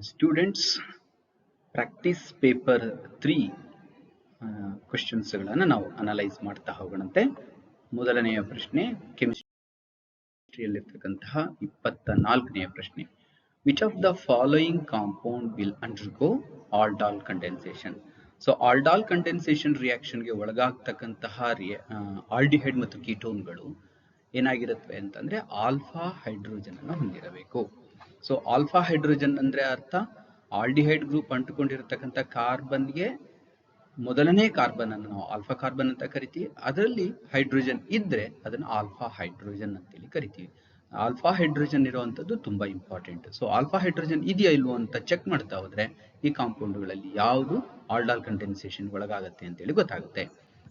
Students practice paper 3 ಕ್ವೆಶ್ಚನ್ಸ್ಗಳನ್ನು ನಾವು analyse ಮಾಡ್ತಾ ಹೋಗೋಣಂತೆ. ಮೊದಲನೆಯ ಪ್ರಶ್ನೆ ಕೆಮಿಸ್ಟ್ರಿಯಲ್ಲಿರ್ತಕ್ಕಂತಹ 24ನೆಯ ಪ್ರಶ್ನೆ. Which of the following compound will undergo aldol condensation? So aldol condensation ರಿಯಾಕ್ಷನ್ಗೆ ಒಳಗಾಗ್ತಕ್ಕಂತಹ ಆಲ್ಡಿಹೈಡ್ ಮತ್ತು ಕೀಟೋನ್ಗಳು ಏನಾಗಿರುತ್ತವೆ ಅಂತಂದ್ರೆ ಆಲ್ಫಾ ಹೈಡ್ರೋಜನ್ ಅನ್ನು ಹೊಂದಿರಬೇಕು. ಸೊ ಆಲ್ಫಾ ಹೈಡ್ರೋಜನ್ ಅಂದ್ರೆ ಅರ್ಥ ಆಲ್ಡಿಹೈಡ್ ಗ್ರೂಪ್ ಅಂಟುಕೊಂಡಿರತಕ್ಕಂಥ ಕಾರ್ಬನ್ಗೆ ಮೊದಲನೇ ಕಾರ್ಬನ್ ಅನ್ನು ನಾವು ಆಲ್ಫಾ ಕಾರ್ಬನ್ ಅಂತ ಕರಿತೀವಿ. ಅದರಲ್ಲಿ ಹೈಡ್ರೋಜನ್ ಇದ್ರೆ ಅದನ್ನು ಆಲ್ಫಾ ಹೈಡ್ರೋಜನ್ ಅಂತೇಳಿ ಕರಿತೀವಿ. ಆಲ್ಫಾ ಹೈಡ್ರೋಜನ್ ಇರುವಂತದ್ದು ತುಂಬಾ ಇಂಪಾರ್ಟೆಂಟ್. ಸೊ ಆಲ್ಫಾ ಹೈಡ್ರೋಜನ್ ಇದೆಯಾ ಇಲ್ವೋ ಅಂತ ಚೆಕ್ ಮಾಡ್ತಾ ಹೋದ್ರೆ ಈ ಕಾಂಪೌಂಡ್ಗಳಲ್ಲಿ ಯಾವುದು ಆಲ್ಡಾಲ್ ಕಂಡೆನ್ಸೇಷನ್ ಒಳಗಾಗತ್ತೆ ಅಂತೇಳಿ ಗೊತ್ತಾಗುತ್ತೆ.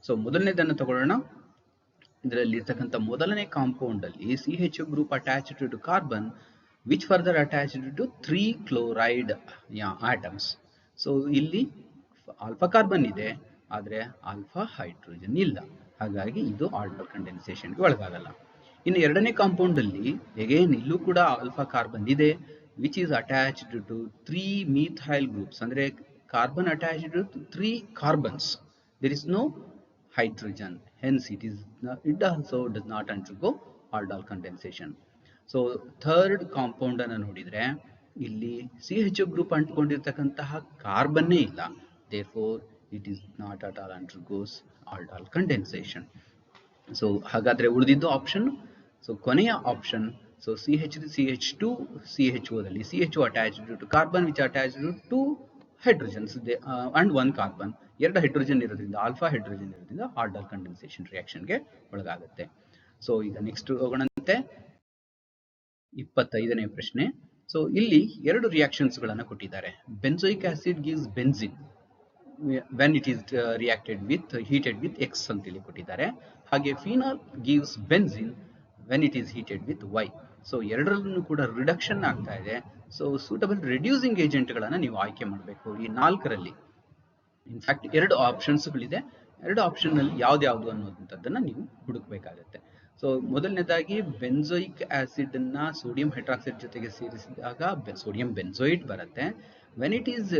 ಸೊ ಮೊದಲನೇದನ್ನು ತಗೊಳ್ಳೋಣ. ಇದರಲ್ಲಿ ಇರ್ತಕ್ಕಂಥ ಮೊದಲನೇ ಕಾಂಪೌಂಡ್ ಅಲ್ಲಿ CH group attached to carbon which further attached to 3 chloride atoms. So ಇಲ್ಲಿ ಆಲ್ಫಾ ಕಾರ್ಬನ್ ಇದೆ ಆದ್ರೆ ಆಲ್ಫಾ ಹೈಡ್ರೋಜನ್ ಇಲ್ಲ, ಹಾಗಾಗಿ ಇದು ಆಲ್ಡಾಲ್ ಕಂಡೆನ್ಸೇಷನ್ಗೆ ಒಳಗಾಗಲ್ಲ. ಇನ್ನು ಎರಡನೇ ಕಾಂಪೌಂಡ್ ಅಲ್ಲಿ ಅಗೇನ್ ಇಲ್ಲೂ ಕೂಡ ಆಲ್ಫಾ ಕಾರ್ಬನ್ ಇದೆ which is attached to 3 methyl groups, ಅಂದ್ರೆ carbon attached to 3 carbons. there is no hydrogen, hence it also does not undergo aldol condensation. So third compound ಅನ್ನು ನೋಡಿದ್ರೆ ಇಲ್ಲಿ CH ಗ್ರೂಪ್ ಅಂಟಿಕೊಂಡಿರ್ತಕ್ಕಂತಹ ಕಾರ್ಬನ್ನೇ ಇಲ್ಲ, therefore it is not at all undergoes aldol condensation. So ಹಾಗಾದ್ರೆ ಉಳಿದಿದ್ದು option, so ಕೊನೆಯ option, so CH2 CHO ದಲ್ಲಿ CHO attached to carbon which attached to hydrogens and 1 carbon, 2 hydrogen ಇರೋದ್ರಿಂದ alpha hydrogen ಇರೋದ್ರಿಂದ aldol condensation ರಿಯಾಕ್ಷನ್ಗೆ ಒಳಗಾಗುತ್ತೆ. So ಈಗ next ಹೋಗೋಣಂತೆ 25ನೇ ಪ್ರಶ್ನೆ. ಸೊ ಇಲ್ಲಿ ಎರಡು ರಿಯಾಕ್ಷನ್ಸ್ ಗಳನ್ನ ಕೊಟ್ಟಿದ್ದಾರೆ. Benzoic acid gives benzene when it is reacted with heated with X ಅಂತೇಳಿ ಕೊಟ್ಟಿದ್ದಾರೆ. ಹಾಗೆ phenol gives benzene when it is heated with Y. So ಎರಡರಲ್ಲೂ ಕೂಡ ರಿಡಕ್ಷನ್ ಆಗ್ತಾ ಇದೆ. ಸೊ ಸೂಟಬಲ್ ರಿಡ್ಯೂಸಿಂಗ್ ಏಜೆಂಟ್ ಗಳನ್ನ ನೀವು ಆಯ್ಕೆ ಮಾಡಬೇಕು ಈ 4ರಲ್ಲಿ. ಇನ್ಫ್ಯಾಕ್ಟ್ 2 ಆಪ್ಷನ್ಸ್ಗಳಿದೆ, 2 ಆಪ್ಷನ್ ನಲ್ಲಿ ಯಾವ್ದು ಅನ್ನೋದಂಥದ್ದನ್ನ ನೀವು ಹುಡುಕ್ಬೇಕಾಗತ್ತೆ. ಸೊ ಮೊದಲನೇದಾಗಿ ಬೆನ್ಜೋಯಿಕ್ ಆಸಿಡ್ ಅನ್ನ ಸೋಡಿಯಂ ಹೈಡ್ರಾಕ್ಸೈಡ್ ಜೊತೆಗೆ ಸೇರಿಸಿದಾಗ ಸೋಡಿಯಂ ಬೆನ್ಜೋಯಿಟ್ ಬರುತ್ತೆ. When it is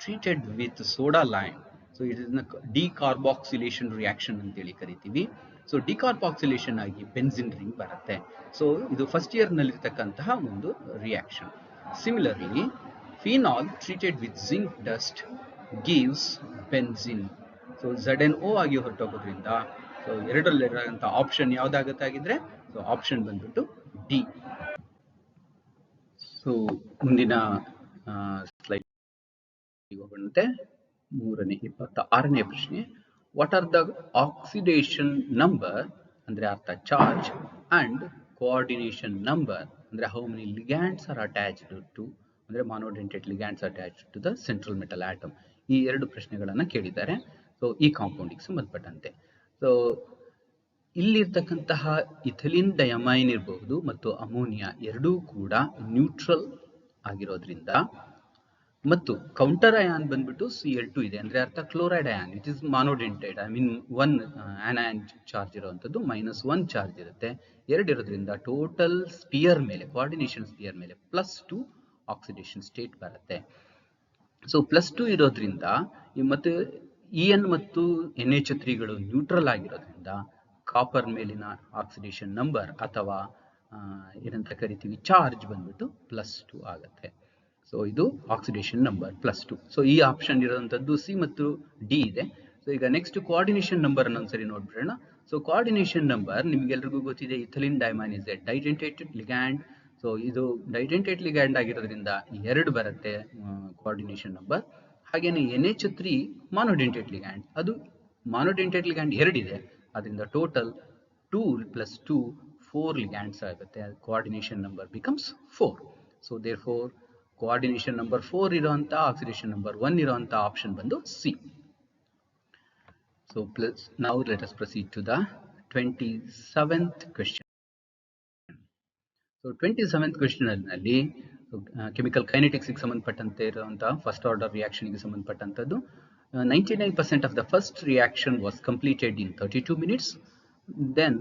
treated with soda lime, so it is decarboxylation reaction ಅಂತೇಳಿ ಕರಿತೀವಿ. ಸೊ ಡಿಕಾರ್ಬಾಕ್ಸಿಲೇಷನ್ ಆಗಿ ಬೆನ್ಸಿನ್ ರಿಂಗ್ ಬರುತ್ತೆ. ಸೊ ಇದು ಫಸ್ಟ್ ಇಯರ್ ನಲ್ಲಿರ್ತಕ್ಕಂತಹ ಒಂದು reaction. Similarly phenol treated with zinc dust gives benzene. So ZnO ಆಗಿ ಹೊರಟೋಗೋದ್ರಿಂದ ಸೊ ಎರಡರಲ್ಲಿರುವಂತ ಆಪ್ಷನ್ ಯಾವ್ದಾಗತ್ತಾಗಿದ್ರೆ ಸೊ ಆಪ್ಷನ್ ಬಂದ್ಬಿಟ್ಟು ಡಿ. ಸೊ ಮುಂದಿನ ಸ್ಲೈಡ್ ಹೋಗೋಣಂತೆ. 26ನೇ ಪ್ರಶ್ನೆ. What are the oxidation number ಅಂದ್ರೆ ಅರ್ಥ ಚಾರ್ಜ್ ಅಂಡ್ ಕೋಆರ್ಡಿನೇಷನ್ ನಂಬರ್ ಅಂದ್ರೆ how many ligands are attached to, ಅಂದ್ರೆ monodentate ligands attached to the central metal atom. ಈ 2 ಪ್ರಶ್ನೆಗಳನ್ನ ಕೇಳಿದ್ದಾರೆ. ಸೊ ಈ ಕಾಂಪೌಂಡಿಗೆ ಸಂಬಂಧಪಟ್ಟಂತೆ. ಸೊ ಇಲ್ಲಿರ್ತಕ್ಕಂತಹ ಇಥಿಲಿನ್ ಡಯಮೈನ್ ಇರಬಹುದು ಮತ್ತು ಅಮೋನಿಯಾ ಎರಡೂ ಕೂಡ ನ್ಯೂಟ್ರಲ್ ಆಗಿರೋದ್ರಿಂದ, ಮತ್ತು ಕೌಂಟರ್ ಅಯಾನ್ ಬಂದ್ಬಿಟ್ಟು Cl2 ಇದೆ, ಅಂದ್ರೆ ಅರ್ಥ chloride ion. It is monodentate, I mean 1 anion charge ಇರುವಂತದ್ದು, -1 ಚಾರ್ಜ್ ಇರುತ್ತೆ. 2 ಇರೋದ್ರಿಂದ ಟೋಟಲ್ ಸ್ಪಿಯರ್ ಮೇಲೆ, ಕೋಆರ್ಡಿನೇಷನ್ ಸ್ಪಿಯರ್ ಮೇಲೆ +2 ಆಕ್ಸಿಡೇಷನ್ ಸ್ಟೇಟ್ ಬರುತ್ತೆ. ಸೊ +2 ಇರೋದ್ರಿಂದ ಮತ್ತೆ En ಮತ್ತು NH3ಗಳು ನ್ಯೂಟ್ರಲ್ ಆಗಿರೋದ್ರಿಂದ ಕಾಪರ್ ಮೇಲಿನ ಆಕ್ಸಿಡೇಷನ್ ನಂಬರ್ ಅಥವಾ ಏನಂತ ಕರಿತೀವಿ ಚಾರ್ಜ್ ಬಂದ್ಬಿಟ್ಟು +2 ಆಗುತ್ತೆ. ಸೊ ಇದು ಆಕ್ಸಿಡೇಷನ್ ನಂಬರ್ +2. ಸೊ ಈ ಆಪ್ಷನ್ ಇರುವಂತದ್ದು ಸಿ ಮತ್ತು ಡಿ ಇದೆ. ಸೊ ಈಗ ನೆಕ್ಸ್ಟ್ ಕೋಆರ್ಡಿನೇಷನ್ ನಂಬರ್ ಅನ್ನು ಒಂದ್ಸರಿ ನೋಡ್ಬಿಡೋಣ. ಸೊ ಕೋಆರ್ಡಿನೇಷನ್ ನಂಬರ್ ನಿಮ್ಗೆಲ್ರಿಗೂ ಗೊತ್ತಿದೆ, ethylene diamine is a didentated ligand. So ಇದು ಡೈಡೆಂಟೇಟ್ ಲಿಗ್ಯಾಂಡ್ ಆಗಿರೋದ್ರಿಂದ 2 ಬರುತ್ತೆ ಕೋಆರ್ಡಿನೇಷನ್ ನಂಬರ್. ಹಾಗೇನೆ NH3 ಮಾನೋಡೆಂಟೇಟ್ ಲಿಗ್ಯಾಂಡ್, ಅದು ಮಾನೋಡೆಂಟೇಟ್ ಲಿಗ್ಯಾಂಡ್ 2 ಇದೆ, ಅದರಿಂದ ಟೋಟಲ್ 2 + 2 4 ಲಿಗ್ಯಾಂಡ್ಸ್ ಆಗುತ್ತೆ. Coordination number becomes 4. So therefore coordination number 4 ಇರುವಂತ ಆಕ್ಸಿಡೇಷನ್ ನಂಬರ್ 1 ಇರುವಂತ ಆಪ್ಷನ್ ಬಂದು C. So now let us proceed to the 27th question. So 27th question ನಲ್ಲಿ ಕೆಮಿಕಲ್ ಕೈನೆಟಿಕ್ಸ್ ಗೆ ಸಂಬಂಧಪಟ್ಟಂತೆ ಇರುವಂತಹ ಫಸ್ಟ್ ಆರ್ಡರ್ ರಿಯಾಕ್ಷನ್ ಗೆ ಸಂಬಂಧಪಟ್ಟಂತದ್ದು. 99% of the first reaction was completed in 32 minutes. Then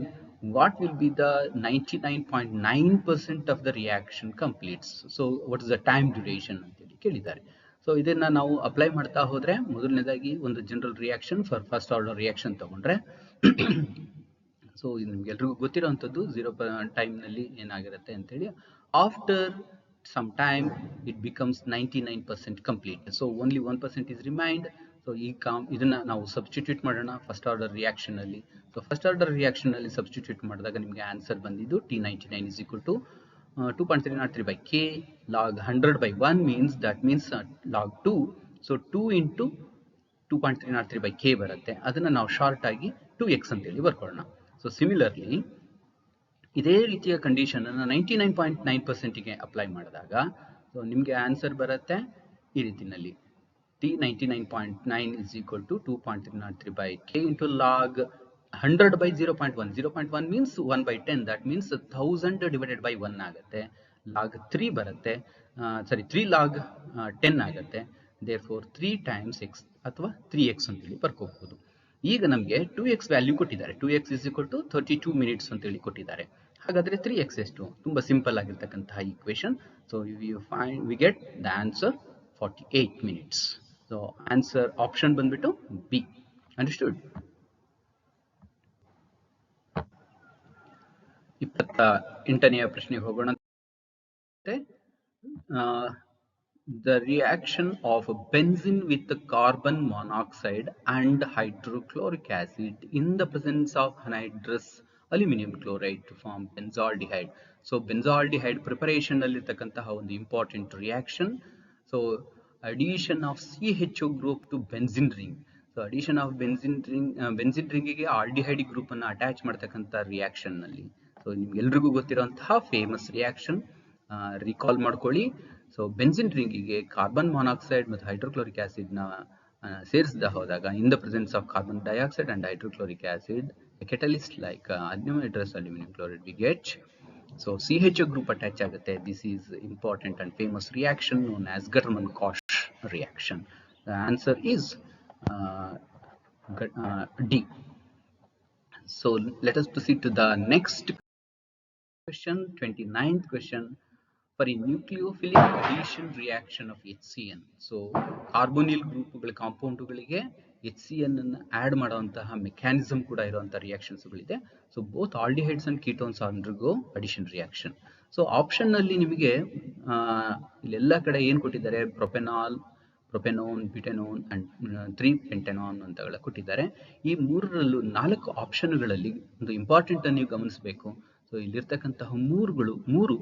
what will be the 99.9% of the reaction completes? So what is the time duration ಅಂತೇಳಿ ಕೇಳಿದ್ದಾರೆ. So ಇದನ್ನ ನಾವು apply ಮಾಡ್ತಾ ಹೋದ್ರೆ ಮೊದಲನೇದಾಗಿ ಒಂದು general reaction for first order reaction ತಗೊಂಡ್ರೆ so ನಿಮ್ಗೆ ಎಲ್ರಿಗೂ ಗೊತ್ತಿರೋಂಥದ್ದು 0 ಟೈಮ್ನಲ್ಲಿ ಏನಾಗಿರುತ್ತೆ ಅಂತೇಳಿ, after some time it becomes 99% complete. So only 1% is remained. So ಇದನ್ನ ನಾವು ಸಬ್ಸ್ಟಿಟ್ಯೂಟ್ ಮಾಡೋಣ ಫಸ್ಟ್ ಆರ್ಡರ್ ರಿಯಾಕ್ಷನ್ ಅಲ್ಲಿ. ಸೊ ಫಸ್ಟ್ ಆರ್ಡರ್ ರಿಯಾಕ್ಷನ್ ಅಲ್ಲಿ ಸಬ್ಸ್ಟಿಟ್ಯೂಟ್ ಮಾಡಿದಾಗ ನಿಮಗೆ ಆನ್ಸರ್ ಬಂದಿದ್ದು T99 is equal to 2.303 by K log 100 by 1 means log 2. So 2 into 2.303 by K ಬರುತ್ತೆ. ಅದನ್ನ ನಾವು ಶಾರ್ಟ್ ಆಗಿ 2x ಅಂತ ಹೇಳಿ ಬರ್ಕೊಳ್ಳೋಣ. ಸೊ ಸಿಮಿಲರ್ಲಿ ಇದೇ ರೀತಿಯ ಕಂಡೀಷನ್ ಅನ್ನು 99.9% ಗೆ ಅಪ್ಲೈ ಮಾಡಿದಾಗ ಸೊ ನಿಮಗೆ ಆನ್ಸರ್ ಬರುತ್ತೆ ಈ ರೀತಿನಲ್ಲಿ, T99.9 is equal to 2.303 by K into log 100 by 0.1. 0.1 means 1 by 10. That means 1000 divided by 1 ಆಗುತ್ತೆ. log 3 ಬರುತ್ತೆ, 3 log 10 ಆಗುತ್ತೆ. therefore 3 times x ಅಥವಾ 3x ಅಂತೇಳಿ ಬರ್ಕೋಬಹುದು. ಈಗ ನಮಗೆ 2x ವ್ಯಾಲ್ಯೂ ಕೊಟ್ಟಿದ್ದಾರೆ. 2x is equal to 32 minutes ಅಂತೇಳಿ ಕೊಟ್ಟಿದ್ದಾರೆ. ಹಾಗಾದ್ರೆ 3x ಎಷ್ಟು? ತುಂಬಾ ಸಿಂಪಲ್ ಆಗಿರ್ತಕ್ಕಂತಹ equation. So we get the answer 48 minutes. So answer option ಬಂದ್ಬಿಟ್ಟು ಬಿ. ಅಂಡರ್ಸ್ಟುಡ್? 28ನೇ ಪ್ರಶ್ನೆಗೆ ಹೋಗೋಣ. The reaction of benzene with carbon monoxide and hydrochloric acid in the presence of anhydrous aluminum chloride to form benzaldehyde. So benzaldehyde preparation allirtakantaha ಒಂದು important reaction. So addition of CHO group to benzene ring. ಸೊ addition of benzene ring ಗೆ aldehyde group ಅನ್ನು attach ಮಾಡ್ತಕ್ಕಂಥ reaction ನಲ್ಲಿ so ನಿಮ್ಗೆಲ್ರಿಗೂ ಗೊತ್ತಿರುವಂತಹ famous reaction recall ಮಾಡ್ಕೊಳ್ಳಿ. So benzene ರಿಂಗಿಗೆ ಕಾರ್ಬನ್ ಮಾನಾಕ್ಸೈಡ್ ಮತ್ತು ಹೈಡ್ರೋಕ್ಲೋರಿಕ್ ಆಸಿಡ್ ನ ಸೇರಿಸದ ಹೋದಾಗ in the presence of carbon dioxide and hydrochloric acid catalyst like anhydrous aluminum chloride we get. So CHO group attach ಆಗುತ್ತೆ. This is important and famous reaction known as Gattermann-Koch reaction. The answer is D. So let us proceed to the next question, 29th question. For a nucleophilic addition reaction of HCN, so carbonyl ಗ್ರೂಪ್ಗಳ ಕಾಂಪೌಂಡ್ಗಳಿಗೆ HCN ಅನ್ನು add ಮಾಡುವಂತಹ mechanism ಕೂಡ ಇರುವಂತಹ ರಿಯಾಕ್ಷನ್ಸ್ಗಳಿದೆ. So both aldehydes and ketones undergo addition reaction. So option ನಲ್ಲಿ ನಿಮಗೆ ಇಲ್ಲೆಲ್ಲ ಕಡೆ ಏನ್ ಕೊಟ್ಟಿದ್ದಾರೆ, propanal, propanone, butanone and 3-pentanone ಅಂತಗಳ ಕೊಟ್ಟಿದ್ದಾರೆ. ಈ ಮೂರರಲ್ಲೂ 4 ಆಪ್ಷನ್ಗಳಲ್ಲಿ ಒಂದು ಇಂಪಾರ್ಟೆಂಟ್ ಅನ್ನು ನೀವು ಗಮನಿಸಬೇಕು. ಸೊ ಇಲ್ಲಿರ್ತಕ್ಕಂತಹ ಮೂರು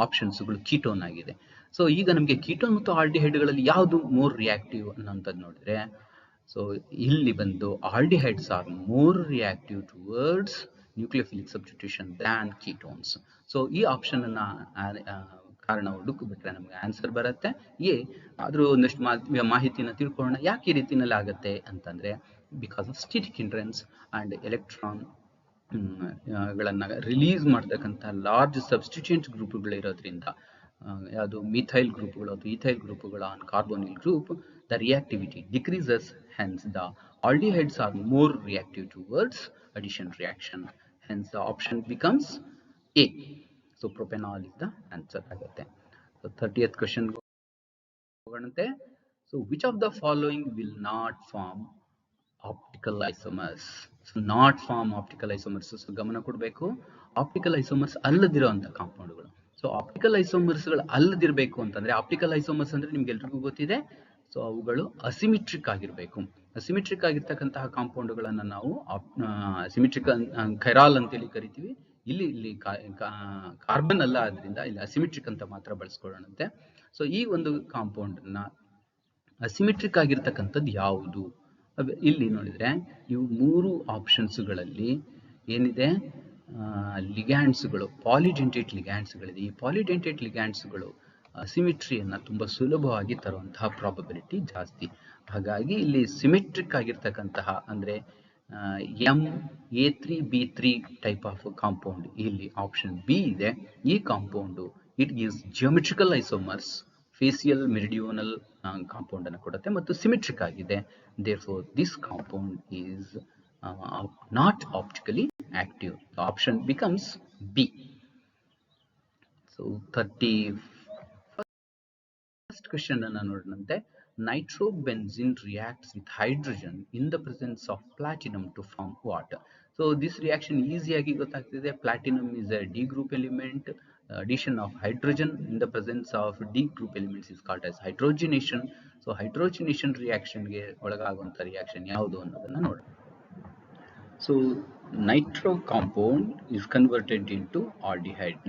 ಆಪ್ಷನ್ಸ್ಗಳು ಕೀಟೋನ್ ಆಗಿದೆ. ಸೊ ಈಗ ನಮಗೆ ಕೀಟೋನ್ ಮತ್ತು ಆಲ್ಡಿಹೈಡ್ಗಳಲ್ಲಿ ಯಾವುದು ಮೋರ್ ರಿಯಾಕ್ಟಿವ್ ಅನ್ನೋಂಥದ್ದು ನೋಡಿದ್ರೆ, ಸೊ ಇಲ್ಲಿ ಬಂದು aldehydes are more reactive towards nucleophilic substitution than ketones. So ಈ ಆಪ್ಷನ್ ಅನ್ನ ಕಾರಣ ಹುಡುಕು ಬಿಟ್ರೆ ನಮಗೆ ಆನ್ಸರ್ ಬರುತ್ತೆ ಎ. ಆದ್ರೂ ಒಂದಷ್ಟು ಮಾಹಿತಿನ ತಿಳ್ಕೊಳ್ಳೋಣ ಯಾಕೆ ಈ ರೀತಿನಲ್ಲಿ ಆಗುತ್ತೆ ಅಂತಂದ್ರೆ, because of steric hindrance and electron ಗಳನ್ನ ರಿಲೀಸ್ ಮಾಡ್ತಕ್ಕಂಥ ಲಾರ್ಜ್ ಸಬ್ಸ್ಟಿಟ್ಯೂಯೆಂಟ್ ಗ್ರೂಪ್ಗಳು ಇರೋದ್ರಿಂದ, ಯಾವುದು ಮಿಥೈಲ್ ಗ್ರೂಪ್ಗಳು ಅಥವಾ ಈಥೈಲ್ ಗ್ರೂಪ್ಗಳು on carbonyl group, the reactivity decreases. Hence the aldehydes are more reactive towards addition reaction. Hence the option becomes A. So propanal is the answer ಆಗುತ್ತೆ. So 30th question ಹೋಗೋಣಂತೆ. So which of the following will not form optical isomers? Not form optical isomers. So ಗಮನ ಕೊಡಬೇಕು, optical isomers ಅಲ್ಲದಿರುವಂತ ಕಾಂಪೌಂಡ್ಗಳು. So optical ಐಸೋಮರ್ಸ್ಗಳು ಅಲ್ಲದಿರಬೇಕು ಅಂತಂದ್ರೆ, optical isomers ಅಂದ್ರೆ ನಿಮ್ಗೆ ಎಲ್ರಿಗೂ ಗೊತ್ತಿದೆ, ಸೊ ಅವುಗಳು ಅಸಿಮಿಟ್ರಿಕ್ ಆಗಿರ್ಬೇಕು. ಅಸಿಮಿಟ್ರಿಕ್ ಆಗಿರ್ತಕ್ಕಂತಹ ಕಾಂಪೌಂಡ್ಗಳನ್ನ ನಾವು ಅಸಿಮಿಟ್ರಿಕ್ ಖೈರಾಲ್ ಅಂತೇಳಿ ಕರಿತೀವಿ. ಇಲ್ಲಿ ಕಾರ್ಬನ್ ಅಲ್ಲ, ಆದ್ರಿಂದ ಇಲ್ಲಿ ಅಸಿಮಿಟ್ರಿಕ್ ಅಂತ ಮಾತ್ರ ಬಳಸ್ಕೊಳ್ಳೋಣಂತೆ. ಸೊ ಈ ಒಂದು ಕಾಂಪೌಂಡ್ ನ ಅಸಿಮಿಟ್ರಿಕ್ ಆಗಿರ್ತಕ್ಕಂಥದ್ದು ಯಾವುದು? ಇಲ್ಲಿ ನೋಡಿದ್ರೆ ಇವು 3 ಆಪ್ಷನ್ಸ್ಗಳಲ್ಲಿ ಏನಿದೆ, ಲಿಗ್ಯಾಂಡ್ಸ್ಗಳು, ಪಾಲಿಡೆಂಟೇಟ್ ಲಿಗ್ಯಾಂಡ್ಸ್ಗಳಿದೆ. ಈ ಪಾಲಿಡೆಂಟೇಟ್ ಲಿಗ್ಯಾಂಡ್ಸ್ಗಳು ಅಸಿಮಿಟ್ರಿಯನ್ನ ತುಂಬಾ ಸುಲಭವಾಗಿ ತರುವಂತಹ ಪ್ರಾಬಬಿಲಿಟಿ ಜಾಸ್ತಿ. ಹಾಗಾಗಿ ಇಲ್ಲಿ ಸಿಮೆಟ್ರಿಕ್ ಆಗಿರ್ತಕ್ಕಂತಹ ಅಂದ್ರೆ MA3B3 ಟೈಪ್ ಆಫ್ ಕಾಂಪೌಂಡ್ ಇಲ್ಲಿ ಆಪ್ಷನ್ ಬಿ ಇದೆ. ಈ compound it gives geometrical isomers, facial meridional compound ಅನ್ನು ಕೊಡುತ್ತೆ ಮತ್ತು ಸಿಮೆಟ್ರಿಕ್ ಆಗಿದೆ. therefore this compound is not optically active. The option becomes B. So 31st question ಅನ್ನು ನೋಡೋಣಂತೆ. Nitrobenzene reacts with hydrogen in the presence of platinum to form what? So this reaction easyಯಾಗಿ ಗೊತ್ತಾಗ್ತಿದೆ. Platinum is a D group element. Addition of hydrogen in the presence of D group elements is called as hydrogenation. So hydrogenation reaction ಗೆ ಒಳಗಾಗುವಂತ reaction ಯಾವುದು ಅನ್ನೋದನ್ನ ನೋಡೋಣ. So nitro compound is converted into aldehyde,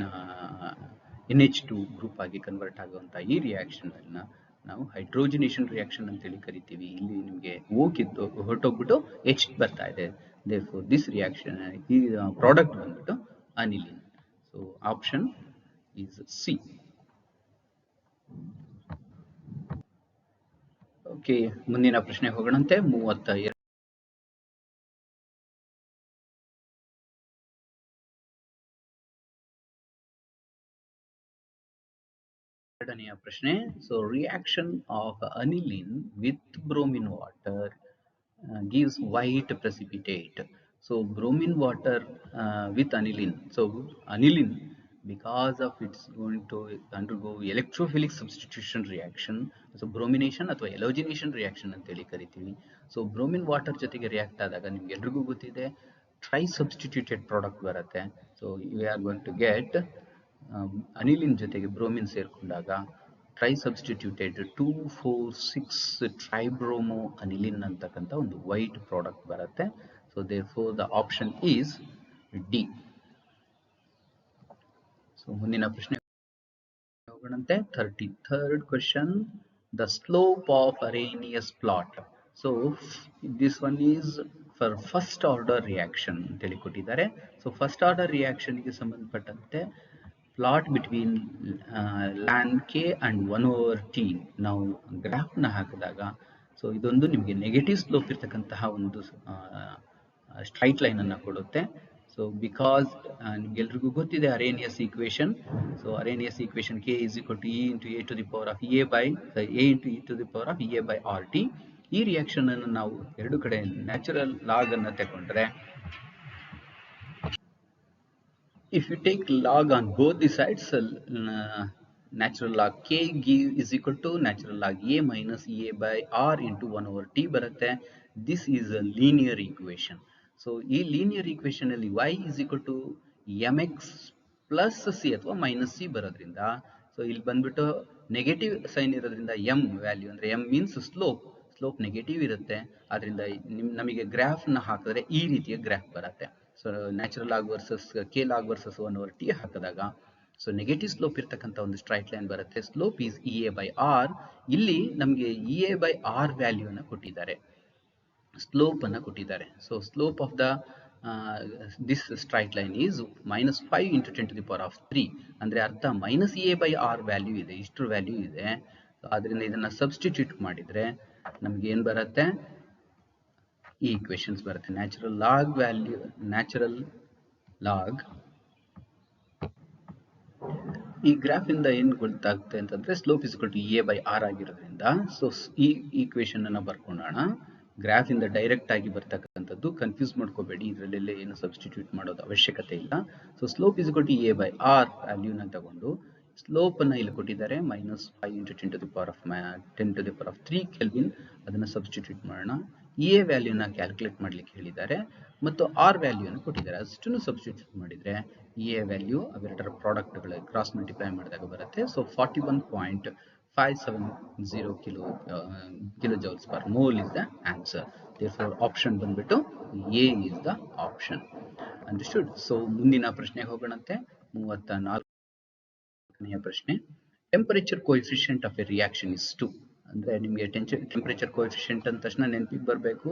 NH2 group ಆಗಿ convert ಆಗುವಂತ ಈ reaction ಅನ್ನ ನಾವು ಹೈಡ್ರೋಜಿನೇಷನ್ reaction ಅಂತ ಹೇಳಿ ಕರಿತೀವಿ. ಇಲ್ಲಿ ನಿಮಗೆ ಓಕಿದ್ದು ಹೊರಟೋಗ್ಬಿಟ್ಟು H ಬರ್ತಾ ಇದೆ. therefore this reaction, ಈ ಪ್ರಾಡಕ್ಟ್ ಬಂದ್ಬಿಟ್ಟು aniline. So option is C. Okay, ಮುಂದಿನ ಪ್ರಶ್ನೆ ಹೋಗೋಣಂತೆ. 32ನೆಯ ಪ್ರಶ್ನೆ. So reaction of aniline with bromine water gives white precipitate. So bromine water with aniline. So aniline, because of it's going to undergo electrophilic substitution reaction, so bromination ಅಥವಾ halogenation reaction ಅಂತ ಹೇಳಿ ಕರಿತೀವಿ. So bromine water ಜೊತೆಗೆ react ಆದಾಗ ನಿಮ್ಗೆ ಎಲ್ರಿಗೂ ಗೊತ್ತಿದೆ tri substituted product ಬರುತ್ತೆ. So we are going to get aniline ಜೊತೆಗೆ ಬ್ರೋಮಿನ್ ಸೇರ್ಕೊಂಡಾಗ ಟ್ರೈ ಸಬ್ಸ್ಟಿಟ್ಯೂಟೆಡ್ 2,4,6 ಟ್ರೈಬ್ರೋಮೋ ಅನಿಲಿನ್ ಅಂತಕ್ಕಂಥ ಒಂದು ವೈಟ್ ಪ್ರಾಡಕ್ಟ್ ಬರುತ್ತೆ. So therefore the option is D. So ಮುಂದಿನ ಪ್ರಶ್ನೆ ಹೋಗೋಣಂತೆ. 33rd question. The slope of Arrhenius plot. So this one is for first order reaction ಅಂತ ಹೇಳಿ ಕೊಟ್ಟಿದ್ದಾರೆ. ಸೊ ಫಸ್ಟ್ ಆರ್ಡರ್ ರಿಯಾಕ್ಷನ್ ಗೆ ಸಂಬಂಧಪಟ್ಟಂತೆ plot between ln k and 1/t ನಾವು graph ನ ಹಾಕಿದಾಗ, ಸೊ ಇದೊಂದು ನಿಮಗೆ ನೆಗೆಟಿವ್ ಸ್ಲೋಪ್ ಇರ್ತಕ್ಕಂತಹ ಒಂದು ಸ್ಟ್ರೈಟ್ ಲೈನ್ ಅನ್ನ ಕೊಡುತ್ತೆ. ಸೊ ಬಿಕಾಸ್ ನಿಮ್ಗೆಲ್ರಿಗೂ ಗೊತ್ತಿದೆ ಅರೇನಿಯಸ್ equation. So ಅರೇನಿಯಸ್ equation k is equal to e into a to the power of a by a into e to the power of a by rt. ಈ reaction ಅನ್ನು ನಾವು ಎರಡು ಕಡೆ natural log ಅನ್ನ ತಗೊಂಡ್ರೆ, if you take log on both the sides, natural log k is equal to natural log a minus a by r into 1/t ಬರುತ್ತೆ. This is a linear equation. So ಈ linear equation ಅಲ್ಲಿ y is equal to mx plus c ಅಥವಾ minus c ಬರೋದ್ರಿಂದ, so ಇಲ್ಲಿ ಬಂದ್ಬಿಟ್ಟು negative sign ಇರೋದ್ರಿಂದ m value ಅಂದ್ರೆ m means slope negative ಇರುತ್ತೆ. ಆದ್ರಿಂದ ನಮಗೆ ಗ್ರಾಫ್ ನ ಹಾಕಿದ್ರೆ ಈ ರೀತಿಯ ಗ್ರಾಫ್ ಬರುತ್ತೆ. So natural log versus K log versus 1/t ಹಾಕಿದಾಗ ಸೊ ನೆಗೆಟಿವ್ ಸ್ಲೋಪ್ ಇರ್ತಕ್ಕಂಥ ಒಂದು ಸ್ಟ್ರೈಟ್ ಲೈನ್ ಬರುತ್ತೆ. Slope is EA by r. ಇಲ್ಲಿ ನಮಗೆ EA by r ವ್ಯಾಲ್ಯೂ ಅನ್ನ ಕೊಟ್ಟಿದ್ದಾರೆ, ಸ್ಲೋಪ್ ಅನ್ನ ಕೊಟ್ಟಿದ್ದಾರೆ. So slope of the this straight line is -5 into 10 to the power of 3. ಅಂದ್ರೆ ಅರ್ಥ -EA by r ವ್ಯಾಲ್ಯೂ ಇದೆ, ಇಷ್ಟು ವ್ಯಾಲ್ಯೂ ಇದೆ. ಆದ್ರಿಂದ ಇದನ್ನ ಸಬ್ಸ್ಟಿಟ್ಯೂಟ್ ಮಾಡಿದ್ರೆ ನಮ್ಗೆ ಏನ್ ಬರುತ್ತೆ, ಈ ಈಕ್ವೇಶನ್ಸ್ ಬರುತ್ತೆ. Natural log value, natural log ಈ ಗ್ರಾಫ್ ಇಂದ ಏನ್ ಗೊತ್ತಾಗುತ್ತೆ ಅಂತಂದ್ರೆ slope is equal to EA by r ಆಗಿರೋದ್ರಿಂದ, ಸೊ ಈ ಈಕ್ವೇಶನ್ ಅನ್ನ ಬರ್ಕೊಳ್ಳೋಣ. ಗ್ರಾಫ್ ಇಂದ ಡೈರೆಕ್ಟ್ ಆಗಿ ಬರ್ತಕ್ಕಂಥದ್ದು, ಕನ್ಫ್ಯೂಸ್ ಮಾಡ್ಕೋಬೇಡಿ, ಇದರಲ್ಲೆಲ್ಲ ಏನು ಸಬ್ಸ್ಟಿಟ್ಯೂಟ್ ಮಾಡೋದು ಅವಶ್ಯಕತೆ ಇಲ್ಲ. So slope is equal to EA by r ವ್ಯಾಲ್ಯೂನ ತಗೊಂಡು ಸ್ಲೋಪ್ ಅನ್ನ ಇಲ್ಲಿ ಕೊಟ್ಟಿದ್ದಾರೆ -5 into 10 to the power of 3 kelvin. ಅದನ್ನ ಸಬ್ಸ್ಟಿಟ್ಯೂಟ್ ಮಾಡೋಣ. EA ವ್ಯಾಲ್ಯೂನ ಕ್ಯಾಲ್ಕುಲೇಟ್ ಮಾಡ್ಲಿಕ್ಕೆ ಹೇಳಿದ್ದಾರೆ ಮತ್ತು r ವ್ಯಾಲ್ಯೂನ ಕೊಟ್ಟಿದ್ದಾರೆ. ಅಷ್ಟನ್ನು ಸಬ್ಸ್ಟಿಟ್ಯೂಟ್ ಮಾಡಿದ್ರೆ EA ವ್ಯಾಲ್ಯೂ ಅವೆರಡರ ಪ್ರಾಡಕ್ಟ್ಗಳ ಕ್ರಾಸ್ ಮಲ್ಟಿಪ್ಲೈ ಮಾಡಿದಾಗ ಬರುತ್ತೆ. So 41.570 kilojoules per mole is the answer. Therefore option ಬಂದ್ಬಿಟ್ಟು A is the option. Understood? So ಮುಂದಿನ ಪ್ರಶ್ನೆ ಹೋಗೋಣಂತೆ. 34ನೇ ಪ್ರಶ್ನೆ. Temperature coefficient of a reaction is 2. ಅಂದ್ರೆ ನಿಮಗೆ ಟೆಂಪರೇಚರ್ ಕೋಎಫಿಷಿಯಂಟ್ ಅಂದ ತಕ್ಷಣ ನೆನಪಿಗೆ ಬರಬೇಕು.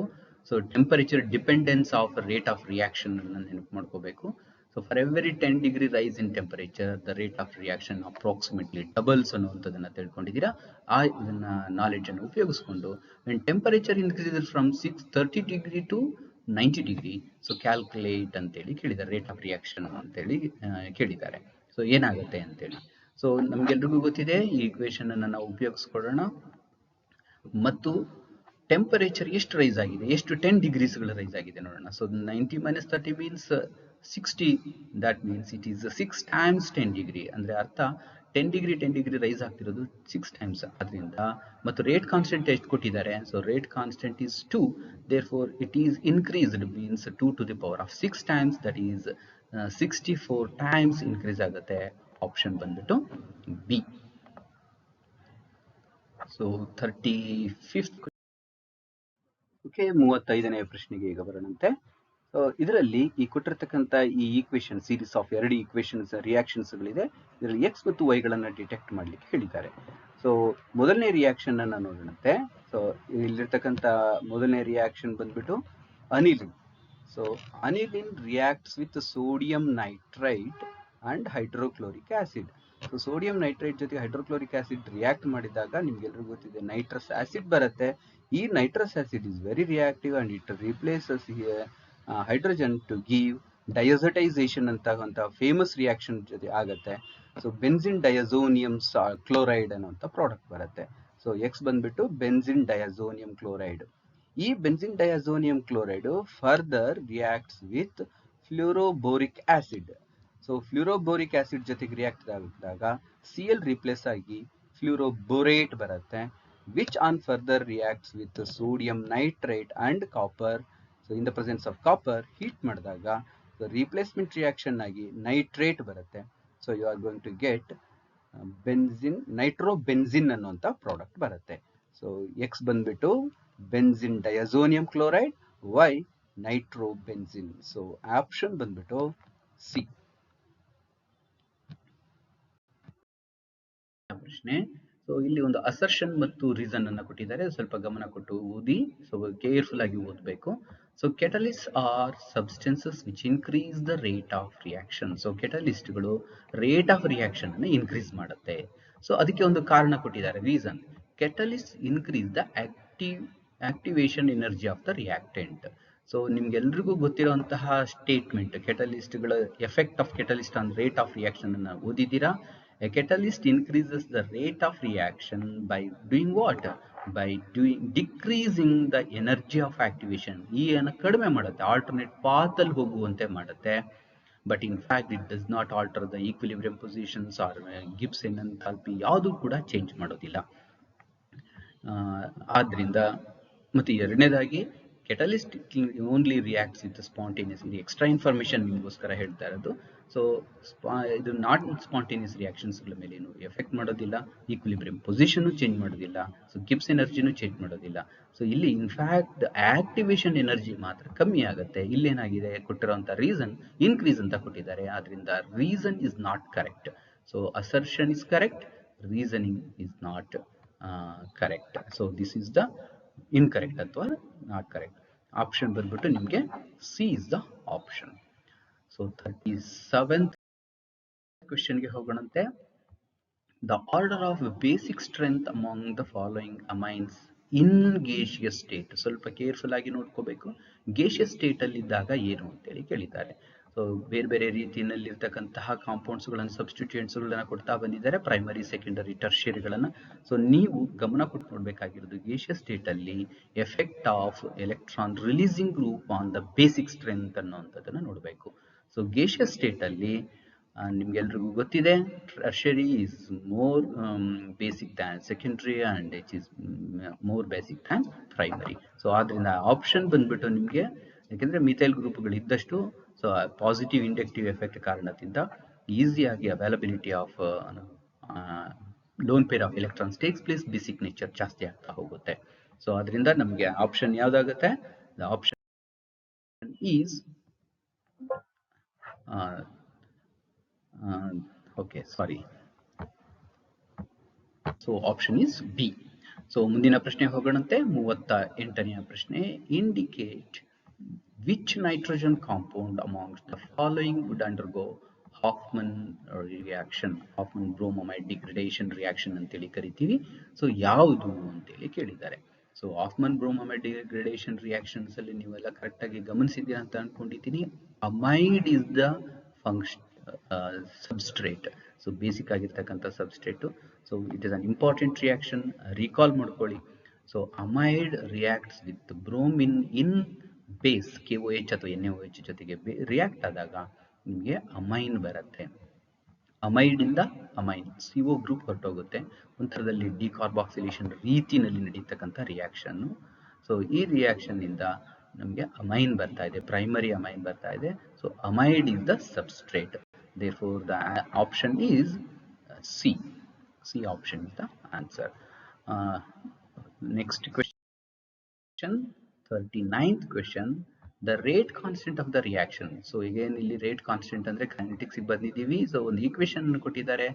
So temperature dependence of rate of reaction ಅನ್ನು ನೆನಪು ಮಾಡ್ಕೋಬೇಕು. So for every 10 degree rise in temperature the rate of reaction approximately doubles ಅನ್ನುವಂಥದ್ದನ್ನ ತಿಳ್ಕೊಂಡಿದ್ದೀರಾ. ಇದನ್ನ ನಾಲೆಡ್ಜ್ ಅನ್ನು ಉಪಯೋಗಿಸ್ಕೊಂಡು when temperature increases from 30 degree to 90 degree, so calculate ಅಂತೇಳಿ ಕೇಳಿದ್ದಾರೆ, ರೇಟ್ ಆಫ್ ರಿಯಾಕ್ಷನ್ ಅಂತೇಳಿ ಕೇಳಿದ್ದಾರೆ. ಸೊ ಏನಾಗುತ್ತೆ ಅಂತೇಳಿ. ಸೊ ನಮ್ಗೆಲ್ರಿಗೂ ಗೊತ್ತಿದೆ, ಈ ಇಕ್ವೇಶನ್ ಅನ್ನ ನಾವು ಉಪಯೋಗಿಸ್ಕೊಳ್ಳೋಣ ಮತ್ತು ಟೆಂಪರೇಚರ್ ಎಷ್ಟು ರೈಸ್ ಆಗಿದೆ, ಎಷ್ಟು 10 ಡಿಗ್ರೀಸ್ಗಳು ರೈಸ್ ಆಗಿದೆ ನೋಡೋಣ. So 90 - 30 means 60, that means it is 6 times 10 degree. ಅಂದ್ರೆ ಅರ್ಥ 10 ಡಿಗ್ರಿ ರೈಸ್ ಆಗ್ತಿರೋದು 6 times. ಅದರಿಂದ ಮತ್ತು ರೇಟ್ ಕಾನ್ಸ್ಟೆಂಟ್ ಎಷ್ಟು ಕೊಟ್ಟಿದ್ದಾರೆ, so rate constant is 2, therefore it is increased means 2 to the power of 6 times, that is 64 times increase ಆಗುತ್ತೆ. Option ಬಂದ್ಬಿಟ್ಟು B. So 35th. Okay, 35ನೇ ಪ್ರಶ್ನೆಗೆ ಈಗ ಬರೋಣಂತೆ. ಇದರಲ್ಲಿ ಈ ಕೊಟ್ಟಿರ್ತಕ್ಕಂಥ ಈ ಈಕ್ವೇಶನ್ ಸೀರೀಸ್ ಆಫ್ 2 ಈಕ್ವೇಶನ್ಸ್ ರಿಯಾಕ್ಷನ್ಸ್ಗಳಿದೆ. ಇದರಲ್ಲಿ ಎಕ್ಸ್ ಮತ್ತು ವೈ ಗಳನ್ನು ಡಿಟೆಕ್ಟ್ ಮಾಡಲಿಕ್ಕೆ ಹೇಳಿದ್ದಾರೆ. ಸೊ ಮೊದಲನೇ ರಿಯಾಕ್ಷನ್ ಅನ್ನ ನೋಡೋಣಂತೆ. ಸೊ ಇಲ್ಲಿರ್ತಕ್ಕಂಥ ಮೊದಲನೇ ರಿಯಾಕ್ಷನ್ ಬಂದ್ಬಿಟ್ಟು aniline. So aniline reacts with sodium nitrite and hydrochloric acid. So sodium nitrite ಜೊತೆ ಹೈಡ್ರೋಕ್ಲೋರಿಕ್ ಆಸಿಡ್ ರಿಯಾಕ್ಟ್ ಮಾಡಿದಾಗ ನಿಮ್ಗೆಲ್ರಿಗೂ ಗೊತ್ತಿದೆ ನೈಟ್ರಸ್ ಆಸಿಡ್ ಬರುತ್ತೆ. ಈ nitrous acid is very reactive and it replaces hydrogen to give diazotisation ಅಂತ famous reaction ಜೊತೆ ಆಗುತ್ತೆ. So benzene diazonium chloride ಅನ್ನುವಂಥ ಪ್ರಾಡಕ್ಟ್ ಬರುತ್ತೆ. ಸೊ ಎಕ್ಸ್ ಬಂದ್ಬಿಟ್ಟು ಬೆನ್ಸಿನ್ ಡಯಾಝೋನಿಯಂ ಕ್ಲೋರೈಡ್. ಈ benzene diazonium chloride further reacts with fluoroboric acid. So fluoroboric acid ಜೊತೆಗೆ react ಆಗಿದಾಗ Cl replace ಆಗಿ ಫ್ಲೂರೋಬೋರೇಟ್ ಬರುತ್ತೆ, which on further reacts with sodium nitrate and copper. So in the presence of copper heat ಮಾಡಿದಾಗ the replacement reaction ಆಗಿ nitrate ಬರುತ್ತೆ. So you are going to get benzene, nitrobenzene ಅನ್ನುವಂಥ product ಬರುತ್ತೆ. So X ಬಂದ್ಬಿಟ್ಟು benzene diazonium chloride, Y nitrobenzene. So option ಬಂದ್ಬಿಟ್ಟು C. ಪ್ರಶ್ನೆ. So ಇಲ್ಲಿ ಒಂದು ಅಸರ್ಷನ್ ಮತ್ತು ರೀಸನ್ ಅನ್ನ ಕೊಟ್ಟಿದ್ದಾರೆ, ಸ್ವಲ್ಪ ಗಮನ ಕೊಟ್ಟು ಓದಿ. ಸೊ ಕೇರ್ಫುಲ್ ಆಗಿ ಓದಬೇಕು. So catalyst are substances which increase the rate of reaction. So ಕೆಟಲಿಸ್ಟ್ಗಳು ರೇಟ್ ಆಫ್ ರಿಯಾಕ್ಷನ್ ಅನ್ನು ಇನ್ಕ್ರೀಸ್ ಮಾಡುತ್ತೆ. ಸೊ ಅದಕ್ಕೆ ಒಂದು ಕಾರಣ ಕೊಟ್ಟಿದ್ದಾರೆ, reason. Catalyst increase the activation energy of the reactant. So ನಿಮ್ಗೆಲ್ರಿಗೂ ಗೊತ್ತಿರುವಂತಹ ಸ್ಟೇಟ್ಮೆಂಟ್, ಕೆಟಲಿಸ್ಟ್ಗಳ effect of catalyst on rate of reaction ಅನ್ನ ಓದಿದ್ದೀರಾ. A catalyst increases the rate of reaction by doing what? By decreasing the energy of activation. ಈ ಅನ್ನು ಕಡಿಮೆ ಮಾಡುತ್ತೆ, alternate path ಅಲ್ಲಿ ಹೋಗುವಂತೆ ಮಾಡುತ್ತೆ. But in fact it does not alter the equilibrium positions or ಗಿಬ್ಸನ್ ಎಂಥಾಲ್ಪಿ ಯಾವುದು ಕೂಡ ಚೇಂಜ್ ಮಾಡೋದಿಲ್ಲ. ಆದ್ರಿಂದ ಮತ್ತೆ ಎರಡನೇದಾಗಿ catalyst only reacts with spontaneous. ಇದು ಎಕ್ಸ್ಟ್ರಾ ಇನ್ಫಾರ್ಮೇಶನ್ ನಿಮಗೋಸ್ಕರ ಹೇಳ್ತಾ ಇರೋದು. ಸೊ ಇದು ನಾಟ್ ಸ್ಪಾಂಟೇನಿಯಸ್ ರಿಯಾಕ್ಷನ್ಸ್ಗಳ ಮೇಲೆ ಏನು ಎಫೆಕ್ಟ್ ಮಾಡೋದಿಲ್ಲ, ಈಕ್ವಿಲಿಬ್ರಿಯಂ ಪೊಸಿಷನ್ ಚೇಂಜ್ ಮಾಡೋದಿಲ್ಲ, ಸೊ ಗಿಬ್ಸ್ ಎನರ್ಜಿನೂ ಚೇಂಜ್ ಮಾಡೋದಿಲ್ಲ. ಸೊ ಇಲ್ಲಿ ಇನ್ಫ್ಯಾಕ್ಟ್ ಆಕ್ಟಿವೇಶನ್ ಎನರ್ಜಿ ಮಾತ್ರ ಕಮ್ಮಿ ಆಗುತ್ತೆ. ಇಲ್ಲೇನಾಗಿದೆ, ಕೊಟ್ಟಿರೋಂಥ ರೀಸನ್ ಇನ್ಕ್ರೀಸ್ ಅಂತ ಕೊಟ್ಟಿದ್ದಾರೆ. ಆದ್ರಿಂದ reason is not correct. So assertion is correct, reasoning is not correct. So this is the incorrect ಅಥವಾ ನಾಟ್ ಕರೆಕ್ಟ್. ಆಪ್ಷನ್ ಬಂದ್ಬಿಟ್ಟು ನಿಮಗೆ C is the option. So 37th ಕ್ವೆಶ್ಚನ್ಗೆ ಹೋಗೋಣಂತೆ. The order of basic strength among the following amines in gaseous state. ಸ್ವಲ್ಪ careful ಆಗಿ ನೋಡ್ಕೋಬೇಕು. Gaseous state ಅಲ್ಲಿ ಇದ್ದಾಗ ಏನು ಅಂತೇಳಿ ಕೇಳಿದ್ದಾರೆ. ಸೊ ಬೇರೆ ಬೇರೆ ರೀತಿಯಲ್ಲಿರ್ತಕ್ಕಂತಹ ಕಾಂಪೌಂಡ್ಸ್ಗಳನ್ನು, ಸಬ್ಸ್ಟಿಟ್ಯೂಯೆಂಟ್ಸ್ಗಳನ್ನ ಕೊಡ್ತಾ ಬಂದಿದ್ದಾರೆ, ಪ್ರೈಮರಿ, ಸೆಕೆಂಡರಿ, ಟರ್ಷಿಯರಿಗಳನ್ನ. ಸೊ ನೀವು ಗಮನ ಕೊಟ್ಟು ನೋಡ್ಬೇಕಾಗಿರೋದು ಗೇಷಿಯಸ್ ಸ್ಟೇಟ್ ಅಲ್ಲಿ effect of electron releasing group on the basic strength ಅನ್ನುವಂಥದ್ದನ್ನ ನೋಡಬೇಕು. ಸೊ ಗೇಷಿಯಸ್ ಸ್ಟೇಟ್ ಅಲ್ಲಿ ನಿಮ್ಗೆಲ್ರಿಗೂ ಗೊತ್ತಿದೆ, tertiary is more basic than secondary and it is more basic than primary. So ಆದ್ರಿಂದ ಆಪ್ಷನ್ ಬಂದ್ಬಿಟ್ಟು ನಿಮ್ಗೆ, ಯಾಕೆಂದ್ರೆ ಮಿಥೈಲ್ ಗ್ರೂಪ್ಗಳು ಇದ್ದಷ್ಟು ಸೊ ಪಾಸಿಟಿವ್ ಇಂಡಕ್ಟಿವ್ ಎಫೆಕ್ಟ್ ಕಾರಣದಿಂದ ಈಸಿಯಾಗಿ availability of lone pair of electrons takes place, basic nature ಜಾಸ್ತಿ ಆಗ್ತಾ ಹೋಗುತ್ತೆ. ಸೊ ಅದರಿಂದ ನಮಗೆ ಆಪ್ಷನ್ ಯಾವ್ದಾಗುತ್ತೆ, the option is okay sorry, so option is B. So ಮುಂದಿನ ಪ್ರಶ್ನೆ ಹೋಗೋಣಂತೆ. 38ನೇ ಪ್ರಶ್ನೆ. Indicate which nitrogen compound amongst the following would undergo Hoffman reaction, Hoffman bromamide degradation reaction ಅಂತೇಳಿ ಕರಿತೀವಿ. ಸೊ ಯಾವುದು ಅಂತೇಳಿ ಕೇಳಿದ್ದಾರೆ. So Hofmann bromamide degradation reactions ಅಲ್ಲಿ ನೀವೆಲ್ಲ ಕರೆಕ್ಟ್ ಆಗಿ ಗಮನಿಸಿದ್ದೀರಾ ಅಂತ ಅನ್ಕೊಂಡಿದ್ದೀನಿ. Amide is the function substrate. So basic ಆಗಿರ್ತಕ್ಕಂಥ substrate. So it is an important reaction, recall ಮಾಡ್ಕೊಳ್ಳಿ. So amide reacts with bromine in base KOH ಅಥವಾ NaOH ಜೊತೆಗೆ ರಿಯಾಕ್ಟ್ ಆದಾಗ ನಿಮಗೆ ಅಮೈನ್ ಬರುತ್ತೆ. ಅಮೈಡ್ ಇಂದ ಅಮೈನ್ CO ಗ್ರೂಪ್ ಹೊರಟೋಗುತ್ತೆ. ಒಂಥರದಲ್ಲಿ ಡಿಕಾರ್ಬಾಕ್ಸಿಲೇಷನ್ ರೀತಿಯಲ್ಲಿ ನಡೀತಕ್ಕಂಥ ರಿಯಾಕ್ಷನ್. ಸೊ ಈ ರಿಯಾಕ್ಷನ್ ಇಂದ ನಮಗೆ ಅಮೈನ್ ಬರ್ತಾ ಇದೆ, ಪ್ರೈಮರಿ ಅಮೈನ್ ಬರ್ತಾ ಇದೆ. So amide is the substrate. Therefore the option is C. C option is the answer. Next question, 39th question. The rate constant of the reaction. So again ಇಲ್ಲಿ rate constant ಅಂದ್ರೆ kinetics ಬಂದಿದ್ದೀವಿ. So ಒಂದು equation ಕೊಟ್ಟಿದ್ದಾರೆ.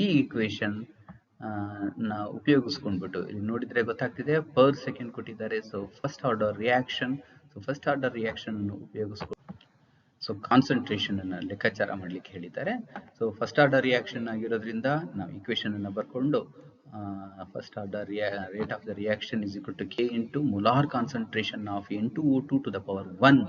ಈ equation ಉಪಯೋಗಿಸ್ಕೊಂಡ್ಬಿಟ್ಟು ಇಲ್ಲಿ ನೋಡಿದ್ರೆ ಗೊತ್ತಾಗ್ತಿದೆ, per second ಕೊಟ್ಟಿದ್ದಾರೆ. ಸೊ ಫಸ್ಟ್ ಆರ್ಡರ್ ರಿಯಾಕ್ಷನ್, ಉಪಯೋಗಿಸ್ಕೊಂಡು ಸೊ ಕಾನ್ಸಂಟ್ರೇಷನ್ ಅನ್ನ ಲೆಕ್ಕಾಚಾರ ಮಾಡ್ಲಿಕ್ಕೆ ಹೇಳಿದ್ದಾರೆ. ಸೊ ಫಸ್ಟ್ ಆರ್ಡರ್ ರಿಯಾಕ್ಷನ್ ಆಗಿರೋದ್ರಿಂದ ನಾವು ಈಕ್ವೇಶನ್ ಅನ್ನ ಬರ್ಕೊಂಡು first order rate of the reaction is equal to K into molar concentration of N2O2 to the power 1.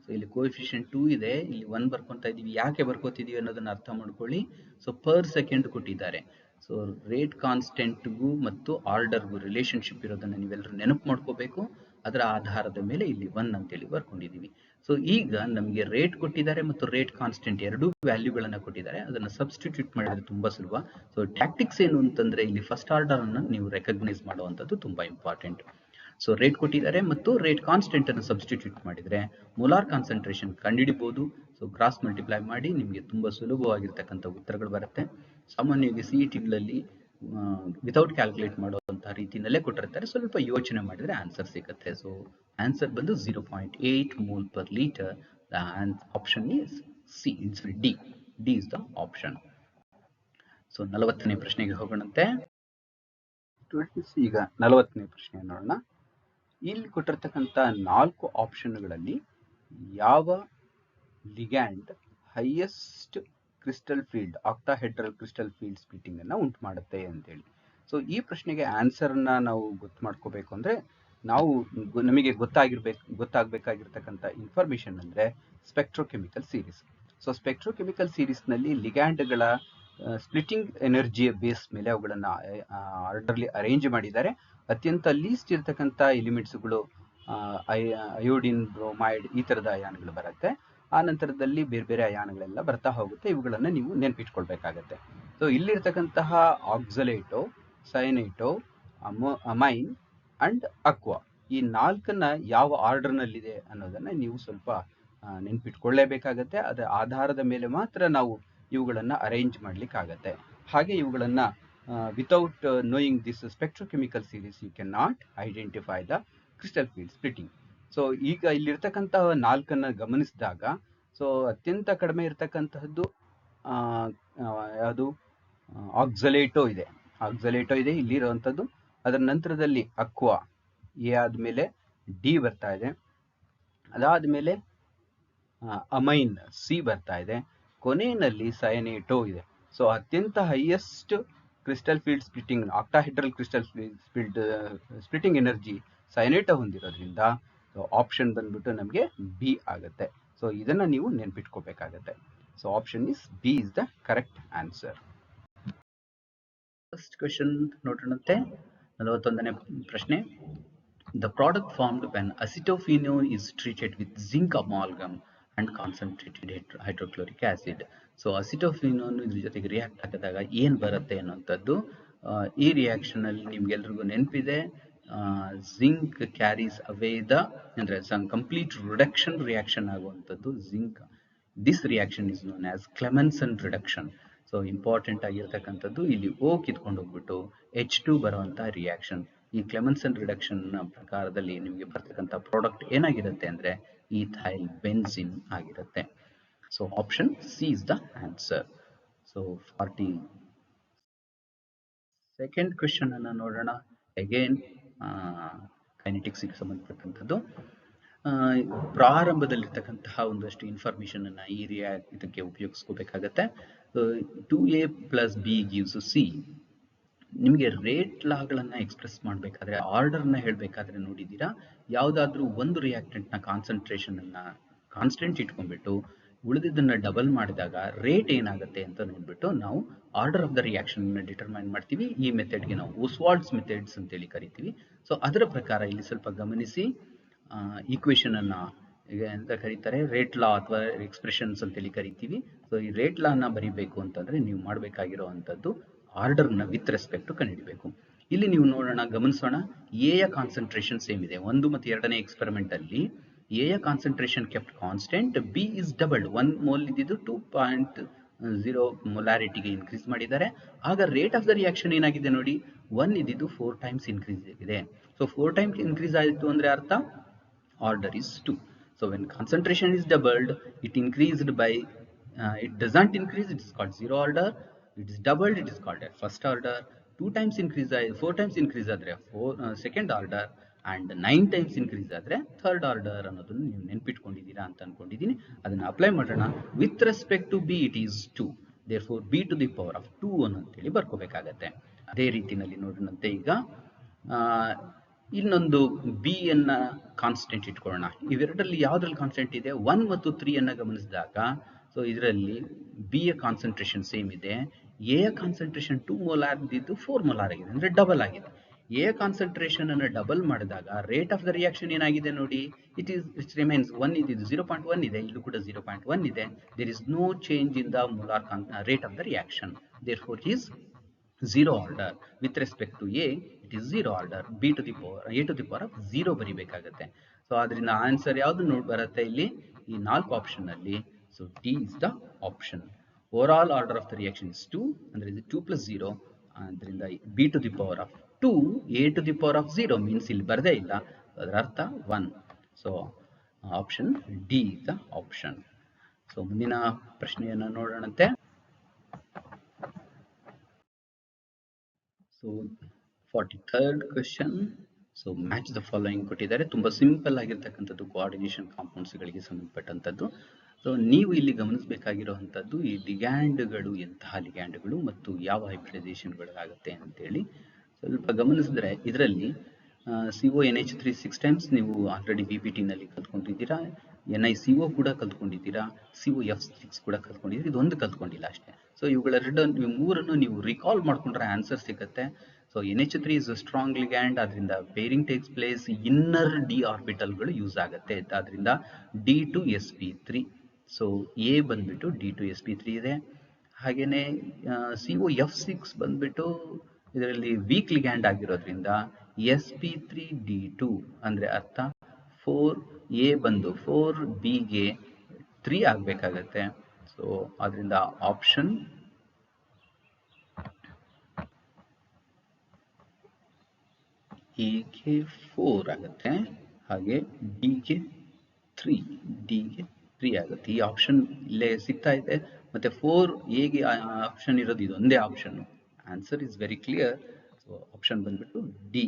So ಇಲ್ಲಿ ಕೋಎಫಿಷಿಯಂಟ್ 2 ಇದೆ, ಇಲ್ಲಿ 1 ಬರ್ಕೊಂತ ಇದೀವಿ. ಯಾಕೆ ಬರ್ಕೋತಿದೀವಿ ಅನ್ನೋದನ್ನ ಅರ್ಥ ಮಾಡ್ಕೊಳ್ಳಿ. ಸೊ ಪರ್ ಸೆಕೆಂಡ್ ಕೊಟ್ಟಿದ್ದಾರೆ. ಸೊ ರೇಟ್ ಕಾನ್ಸ್ಟೆಂಟ್ಗೂ ಮತ್ತು ಆರ್ಡರ್ಗೂ ರಿಲೇಶನ್ಶಿಪ್ ಇರೋದನ್ನ ನೀವೆಲ್ಲರೂ ನೆನಪು ಮಾಡ್ಕೋಬೇಕು. ಅದರ ಆಧಾರದ ಮೇಲೆ ಇಲ್ಲಿ 1 ಅಂತೇಳಿ ಬರ್ಕೊಂಡಿದೀವಿ. ಸೊ ಈಗ ನಮಗೆ ರೇಟ್ ಕೊಟ್ಟಿದ್ದಾರೆ ಮತ್ತು ರೇಟ್ ಕಾನ್ಸ್ಟೆಂಟ್ ಎರಡೂ ವ್ಯಾಲ್ಯೂಗಳನ್ನ ಕೊಟ್ಟಿದ್ದಾರೆ. ಅದನ್ನ ಸಬ್ಸ್ಟಿಟ್ಯೂಟ್ ಮಾಡಿದ್ರೆ ತುಂಬಾ ಸುಲಭ. ಸೊ ಟ್ಯಾಕ್ಟಿಕ್ಸ್ ಏನು ಅಂತಂದ್ರೆ ಇಲ್ಲಿ ಫಸ್ಟ್ ಆರ್ಡರ್ ಅನ್ನ ನೀವು ರೆಕಗ್ನೈಸ್ ಮಾಡುವಂತದ್ದು ತುಂಬಾ ಇಂಪಾರ್ಟೆಂಟ್. ಸೊ ರೇಟ್ ಕೊಟ್ಟಿದ್ದಾರೆ ಮತ್ತು ರೇಟ್ ಕಾನ್ಸ್ಟೆಂಟ್ ಅನ್ನು ಸಬ್ಸ್ಟಿಟ್ಯೂಟ್ ಮಾಡಿದ್ರೆ ಮೊಲಾರ್ ಕಾನ್ಸಂಟ್ರೇಷನ್ ಕಂಡುಹಿಡಿಬಹುದು. ಸೊ ಕ್ರಾಸ್ ಮಲ್ಟಿಪ್ಲೈ ಮಾಡಿ ನಿಮಗೆ ತುಂಬಾ ಸುಲಭವಾಗಿರ್ತಕ್ಕಂಥ ಉತ್ತರಗಳು ಬರುತ್ತೆ. ಸಾಮಾನ್ಯವಾಗಿ CET-ಗಳಲ್ಲಿ ವಿತೌಟ್ ಕ್ಯಾಲ್ಕುಲೇಟ್ ಮಾಡುವಂತಹ ರೀತಿಯಲ್ಲೇ ಕೊಟ್ಟಿರ್ತಾರೆ. ಸ್ವಲ್ಪ ಯೋಚನೆ ಮಾಡಿದ್ರೆ ಆನ್ಸರ್ ಸಿಗುತ್ತೆ. ಸೊ ಆನ್ಸರ್ ಬಂದು 0.8 mole per liter. The option is C. It's D. D is the option. So 40ನೇ ಪ್ರಶ್ನೆಗೆ ಹೋಗೋಣಂತೆ. ಈಗ 40ನೇ ಪ್ರಶ್ನೆ ನೋಡೋಣ. ಇಲ್ಲಿ ಕೊಟ್ಟಿರ್ತಕ್ಕಂಥ 4 ಆಪ್ಷನ್ಗಳಲ್ಲಿ ಯಾವ ligand highest crystal field, octahedral crystal field splitting ಅನ್ನ ಉಂಟು ಮಾಡುತ್ತೆ ಅಂತೇಳಿ. ಸೊ ಈ ಪ್ರಶ್ನೆಗೆ ಆನ್ಸರ್ ನ ನಾವು ಗೊತ್ತು ಮಾಡ್ಕೋಬೇಕು ಅಂದ್ರೆ ನಮಗೆ ಗೊತ್ತಾಗಬೇಕಾಗಿರ್ತಕ್ಕಂಥ ಇನ್ಫಾರ್ಮೇಶನ್ ಅಂದ್ರೆ ಸ್ಪೆಕ್ಟ್ರೋಕೆಮಿಕಲ್ ಸೀರೀಸ್. ಸೊ ಸ್ಪೆಕ್ಟ್ರೋಕೆಮಿಕಲ್ ಸೀರೀಸ್ ನಲ್ಲಿ ಲಿಗ್ಯಾಂಡ್ಗಳ ಸ್ಪ್ಲಿಟಿಂಗ್ ಎನರ್ಜಿಯ ಬೇಸ್ ಮೇಲೆ ಅವುಗಳನ್ನ ಆರ್ಡರ್ಲಿ ಅರೇಂಜ್ ಮಾಡಿದ್ದಾರೆ. ಅತ್ಯಂತ ಲೀಸ್ಟ್ ಇರತಕ್ಕಂಥ ಎಲಿಮೆಂಟ್ಸ್ಗಳು ಅಯೋಡಿನ್, ಬ್ರೋಮೈಡ್ ಈ ತರದ ಅಯಾನ್ಗಳು ಬರುತ್ತೆ. ಆ ನಂತರದಲ್ಲಿ ಬೇರೆ ಬೇರೆ ಅಯಾನ್ಗಳೆಲ್ಲ ಬರ್ತಾ ಹೋಗುತ್ತೆ. ಇವುಗಳನ್ನ ನೀವು ನೆನಪಿಟ್ಕೊಳ್ಬೇಕಾಗತ್ತೆ. ಸೊ ಇಲ್ಲಿರ್ತಕ್ಕಂತಹ ಆಕ್ಸಲೇಟೋ, ಸಯನೇಟೋ, ಅಮೈನ್ ಅಂಡ್ ಅಕ್ವಾ, ಈ 4ನ್ನ ಯಾವ ಆರ್ಡರ್ ನಲ್ಲಿದೆ ಅನ್ನೋದನ್ನ ನೀವು ಸ್ವಲ್ಪ ನೆನಪಿಟ್ಕೊಳ್ಳೇಬೇಕಾಗತ್ತೆ. ಅದರ ಆಧಾರದ ಮೇಲೆ ಮಾತ್ರ ನಾವು ಇವುಗಳನ್ನ ಅರೇಂಜ್ ಮಾಡ್ಲಿಕ್ಕಾಗತ್ತೆ. ಹಾಗೆ ಇವುಗಳನ್ನ without knowing this spectrochemical series you can not identify the crystal field splitting. So ಈಗ ಇಲ್ಲಿರ್ತಕ್ಕಂತಹ 4ನ್ನ ಗಮನಿಸಿದಾಗ ಸೊ ಅತ್ಯಂತ ಕಡಿಮೆ ಇರತಕ್ಕಂತಹದ್ದು ಯಾವುದು ಆಕ್ಸಲೇಟೋ ಇದೆ. ಇಲ್ಲಿ ಇರುವಂತದ್ದು. ಅದರ ನಂತರದಲ್ಲಿ ಅಕ್ವಾ, ಎ ಆದ್ಮೇಲೆ ಡಿ ಬರ್ತಾ ಇದೆ. ಅದಾದ್ಮೇಲೆ ಅಮೈನ್, ಸಿ ಬರ್ತಾ ಇದೆ. ಕೊನೆಯಲ್ಲಿ ಸಯನೇಟೋ ಇದೆ. ಸೊ ಅತ್ಯಂತ highest crystal field splitting, octahedral crystal field splitting energy cyanato ಹೊಂದಿರೋದ್ರಿಂದ ಆಪ್ಷನ್ ಬಂದ್ಬಿಟ್ಟು ನಮಗೆ ಬಿ ಆಗುತ್ತೆ. ಸೊ ಇದನ್ನ ನೀವು ನೆನ್ಪಿಟ್ಕೋಬೇಕಾಗತ್ತೆ. So option is B is the correct answer. First question ನೋಡೋಣಂತೆ. 41ನೇ ಪ್ರಶ್ನೆ. The product formed when acetophenone is treated with zinc amalgam and concentrated hydrochloric acid. So acetophenone ಇದ್ರ ಜೊತೆಗೆ ರಿಯಾಕ್ಟ್ ಆಗಿದಾಗ ಏನ್ ಬರುತ್ತೆ ಅನ್ನೋಂಥದ್ದು ಈ ರಿಯಾಕ್ಷನ್ ಅಲ್ಲಿ ನಿಮ್ಗೆಲ್ರಿಗೂ ನೆನಪಿದೆ. ಜಿಂಕ್ ಕ್ಯಾರೀಸ್ ಅವೇ ಅಂದ್ರೆ ಕಂಪ್ಲೀಟ್ ರಿಡಕ್ಷನ್ ರಿಯಾಕ್ಷನ್ ಆಗುವಂಥದ್ದು zinc. This reaction is known as Clemmensen reduction. So important ಆಗಿರ್ತಕ್ಕಂಥದ್ದು ಇಲ್ಲಿ O ಕಿತ್ಕೊಂಡು ಹೋಗ್ಬಿಟ್ಟು H2 ಬರುವಂತ ರಿಯಾಕ್ಷನ್. ಈ ಕ್ಲೆಮೆನ್ಸನ್ ರಿಡಕ್ಷನ್ ಪ್ರಕಾರದಲ್ಲಿ ನಿಮಗೆ ಬರ್ತಕ್ಕಂಥ ಪ್ರಾಡಕ್ಟ್ ಏನಾಗಿರುತ್ತೆ ಅಂದ್ರೆ ಈಥೈಲ್ ಬೆನ್ಸಿನ್ ಆಗಿರುತ್ತೆ. So option C is the answer. So 42nd question ಅನ್ನ ನೋಡೋಣ. ಅಗೇನ್ ಕೈನೆಟಿಕ್ಸ್ ಗೆ ಸಂಬಂಧಪಟ್ಟಂತದ್ದು. ಪ್ರಾರಂಭದಲ್ಲಿರ್ತಕ್ಕಂತಹ ಒಂದಷ್ಟು ಇನ್ಫಾರ್ಮೇಶನ್ ಅನ್ನ ಈ ಇದಕ್ಕೆ ಉಪಯೋಗಿಸ್ಕೋಬೇಕಾಗತ್ತೆ. 2A + B gives C. ನಿಮಗೆ ರೇಟ್ ಲಾಗಳನ್ನ ಎಕ್ಸ್ಪ್ರೆಸ್ ಮಾಡಬೇಕಾದ್ರೆ, ಆರ್ಡರ್ ನ ಹೇಳ್ಬೇಕಾದ್ರೆ ನೋಡಿದೀರಾ, ಯಾವ್ದಾದ್ರೂ ಒಂದು ರಿಯಾಕ್ಟೆಂಟ್ ನ ಕಾನ್ಸಂಟ್ರೇಷನ್ ಅನ್ನ ಕಾನ್ಸ್ಟೆಂಟ್ ಇಟ್ಕೊಂಡ್ಬಿಟ್ಟು ಉಳಿದಿದ್ದನ್ನ ಡಬಲ್ ಮಾಡಿದಾಗ ರೇಟ್ ಏನಾಗುತ್ತೆ ಅಂತ ನೋಡ್ಬಿಟ್ಟು ನಾವು order of the reaction determine ಮಾಡ್ತೀವಿ. ಈ ಮೆಥಡ್ಗೆ ನಾವು ಓಸ್ವಾಲ್ಡ್ಸ್ ಮೆಥಡ್ಸ್ ಅಂತೇಳಿ ಕರಿತೀವಿ. ಸೊ ಅದರ ಪ್ರಕಾರ ಇಲ್ಲಿ ಸ್ವಲ್ಪ ಗಮನಿಸಿ, ಈಕ್ವೇಶನ್ ಅನ್ನ ಎಂತ ಕರೀತಾರೆ, ರೇಟ್ ಲಾ ಅಥವಾ ಎಕ್ಸ್ಪ್ರೆಷನ್ಸ್ ಅಂತೇಳಿ ಕರಿತೀವಿ. ಸೊ ಈ ರೇಟ್ ಲಾ ನ ಬರಿಬೇಕು ಅಂತಂದ್ರೆ ನೀವು ಮಾಡಬೇಕಾಗಿರುವಂತದ್ದು ಆರ್ಡರ್ ನ ವಿತ್ ರೆಸ್ಪೆಕ್ಟ್ ಟು ಕಂಡುಹಿಡಿಬೇಕು. ಇಲ್ಲಿ ನೀವು ನೋಡೋಣ, ಗಮನಿಸೋಣ, ಎ ಯ ಕಾನ್ಸಂಟ್ರೇಷನ್ ಸೇಮ್ ಇದೆ. 1 ಮತ್ತು 2ನೇ ಎಕ್ಸ್ಪೆರಿಮೆಂಟ್ ಅಲ್ಲಿ ಎ ಯ concentration kept constant, B is doubled. 1 mole ಇದ್ದಿದ್ದು 2.0 ಮೊಲಾರಿಟಿಗೆ ಇನ್ಕ್ರೀಸ್ ಮಾಡಿದ್ದಾರೆ. ಆಗ ರೇಟ್ ಆಫ್ ದ ರಿಯಾಕ್ಷನ್ ಏನಾಗಿದೆ ನೋಡಿ, 1 ಇದ್ದಿದ್ದು 4 ಟೈಮ್ಸ್ ಇನ್ಕ್ರೀಸ್ ಆಗಿದೆ. ಸೊ 4 ಟೈಮ್ಸ್ ಇನ್ಕ್ರೀಸ್ ಆಯಿತು ಅಂದ್ರೆ ಅರ್ಥ order is 2. So when concentration is doubled, it increased by, it doesn't increase, it is called zero order. It is doubled, it is called a first order. 2 times increase, 4 times increase ಆದರೆ second order, and 9 times increase ಆದರೆ third order ಅನ್ನೋದನ್ನು ನೀವು ನೆನಪಿಟ್ಕೊಂಡಿದ್ದೀರಾ ಅಂತ ಅನ್ಕೊಂಡಿದ್ದೀನಿ. ಅದನ್ನ apply ಮಾಡೋಣ. With respect to B it is 2, therefore b to the power of 2 ಅಂತೇಳಿ ಬರ್ಕೋಬೇಕಾಗತ್ತೆ. ಅದೇ ರೀತಿನಲ್ಲಿ ನೋಡೋಣಂತೆ ಈಗ ಇನ್ನೊಂದು ಬಿ ಅನ್ನ ಕಾನ್ಸ್ಟೆಂಟ್ ಇಟ್ಕೊಳ್ಳೋಣ. ಇವೆರಡರಲ್ಲಿ ಯಾವ್ದ್ರಲ್ಲಿ ಕಾನ್ಸ್ಟೆಂಟ್ ಇದೆ, 1 ಮತ್ತು 3 ಅನ್ನ ಗಮನಿಸಿದಾಗ, ಸೊ ಇದರಲ್ಲಿ ಬಿ ಯ ಕಾನ್ಸಂಟ್ರೇಷನ್ ಸೇಮ್ ಇದೆ. ಎ ಯ ಕಾನ್ಸಂಟ್ರೇಷನ್ 2 ಮೋಲಾರ್ ಇದ್ದು 4 ಮೋಲಾರ್ ಆಗಿದೆ, ಅಂದ್ರೆ ಡಬಲ್ ಆಗಿದೆ. ಎ ಕಾನ್ಸಂಟ್ರೇಷನ್ ಅನ್ನು ಡಬಲ್ ಮಾಡಿದಾಗ ರೇಟ್ ಆಫ್ ದ ರಿಯಾಕ್ಷನ್ ಏನಾಗಿದೆ ನೋಡಿ, ಇಟ್ ರಿಮೈನ್ಸ್ 1 ಇದೆ, 0.1 ಇದೆ, ಇಲ್ಲೂ ಕೂಡ 0.1 ಇದೆ. There is no change in the molar rate of the reaction. therefore it is zero order. with respect to a it is zero order. b to the power a to the power of 0 ಬರಿಬೇಕಾಗುತ್ತೆ. So ಅದರಿಂದ answer ಯಾವುದು ನೋಡಿ ಬರುತ್ತೆ ಇಲ್ಲಿ ಈ 4 option ಅಲ್ಲಿ. So D is the option. Over order of the reaction is 2, ಅಂದ್ರೆ ಇದು 2 plus 0. ಅದರಿಂದ b to the power of 2 a to the power of 0 means ಇಲ್ಲಿ ಬರದೇ ಇಲ್ಲ, ಅದರ ಅರ್ಥ 1. So option D is the option. So ಮುಂದಿನ ಪ್ರಶ್ನೆಯನ್ನು ನೋಡೋಣಂತೆ. So 43rd question. So match the following ಕೊಟ್ಟಿದ್ದಾರೆ. ತುಂಬಾ ಸಿಂಪಲ್ ಆಗಿರ್ತಕ್ಕಂಥದ್ದು, ಕೋಆರ್ಡಿನೇಷನ್ ಕಾಂಪೌಂಡ್ಸ್ ಗಳಿಗೆ ಸಂಬಂಧಪಟ್ಟಂತದ್ದು. ಸೊ ನೀವು ಇಲ್ಲಿ ಗಮನಿಸಬೇಕಾಗಿರುವಂತದ್ದು ಈ ಲಿಗ್ಯಾಂಡ್ಗಳು, ಎಂತಹ ಲಿಗ್ಯಾಂಡ್ಗಳು ಮತ್ತು ಯಾವ ಹೈಬ್ರಿಡೈಸೇಷನ್ಗಳಾಗುತ್ತೆ ಅಂತೇಳಿ ಸ್ವಲ್ಪ ಗಮನಿಸಿದ್ರೆ, ಇದರಲ್ಲಿ CONH3 6 ಟೈಮ್ಸ್ ನೀವು ಆಲ್ರೆಡಿ BPT ನಲ್ಲಿ ಕಲ್ತ್ಕೊಂಡಿದ್ದೀರಾ, NiCO ಕೂಡ ಕಲ್ತ್ಕೊಂಡಿದ್ದೀರಾ, COF6 ಕೂಡ ಕಲ್ತ್ಕೊಂಡಿದ್ದೀರಾ, ಇದೊಂದು ಕಲ್ತ್ಕೊಂಡಿಲ್ಲ ಅಷ್ಟೇ. ಸೊ ಇವುಗಳೆರಡನ್ನು ಮೂರನ್ನು ನೀವು ರಿಕಾಲ್ ಮಾಡ್ಕೊಂಡ್ರೆ ಆನ್ಸರ್ ಸಿಗುತ್ತೆ. So NH3 is strong ligand, ಅದರಿಂದ pairing takes place, inner d ಆರ್ಬಿಟಲ್ಗಳು ಯೂಸ್ ಆಗುತ್ತೆ, ಅದರಿಂದ D2sp3. ಸೊ ಎ ಬಂದ್ಬಿಟ್ಟು D2sp3 ಇದೆ. ಹಾಗೇನೆ COF6 ಬಂದ್ಬಿಟ್ಟು ಇದರಲ್ಲಿ ವೀಕ್ ಲಿಗ್ಯಾಂಡ್ ಆಗಿರೋದ್ರಿಂದ sp3d2, ಅಂದ್ರೆ ಅರ್ಥ 4a ಬಂದು 4b ಗೆ 3 ಆಗ್ಬೇಕಾಗತ್ತೆ. ಸೊ ಅದರಿಂದ ಆಪ್ಷನ್ ಎ ಗೆ 4 ಆಗುತ್ತೆ, ಹಾಗೆ ಬಿ ಗೆ 3, ಡಿ ಗೆ 3 ಆಗುತ್ತೆ. ಈ ಆಪ್ಷನ್ ಇಲ್ಲೇ ಸಿಗ್ತಾ ಇದೆ. ಮತ್ತೆ 4a ಗೆ ಆಪ್ಷನ್ ಇರೋದು ಇದೊಂದೇ option. Answer is very clear. So option ಬಂದ್ಬಿಟ್ಟು D.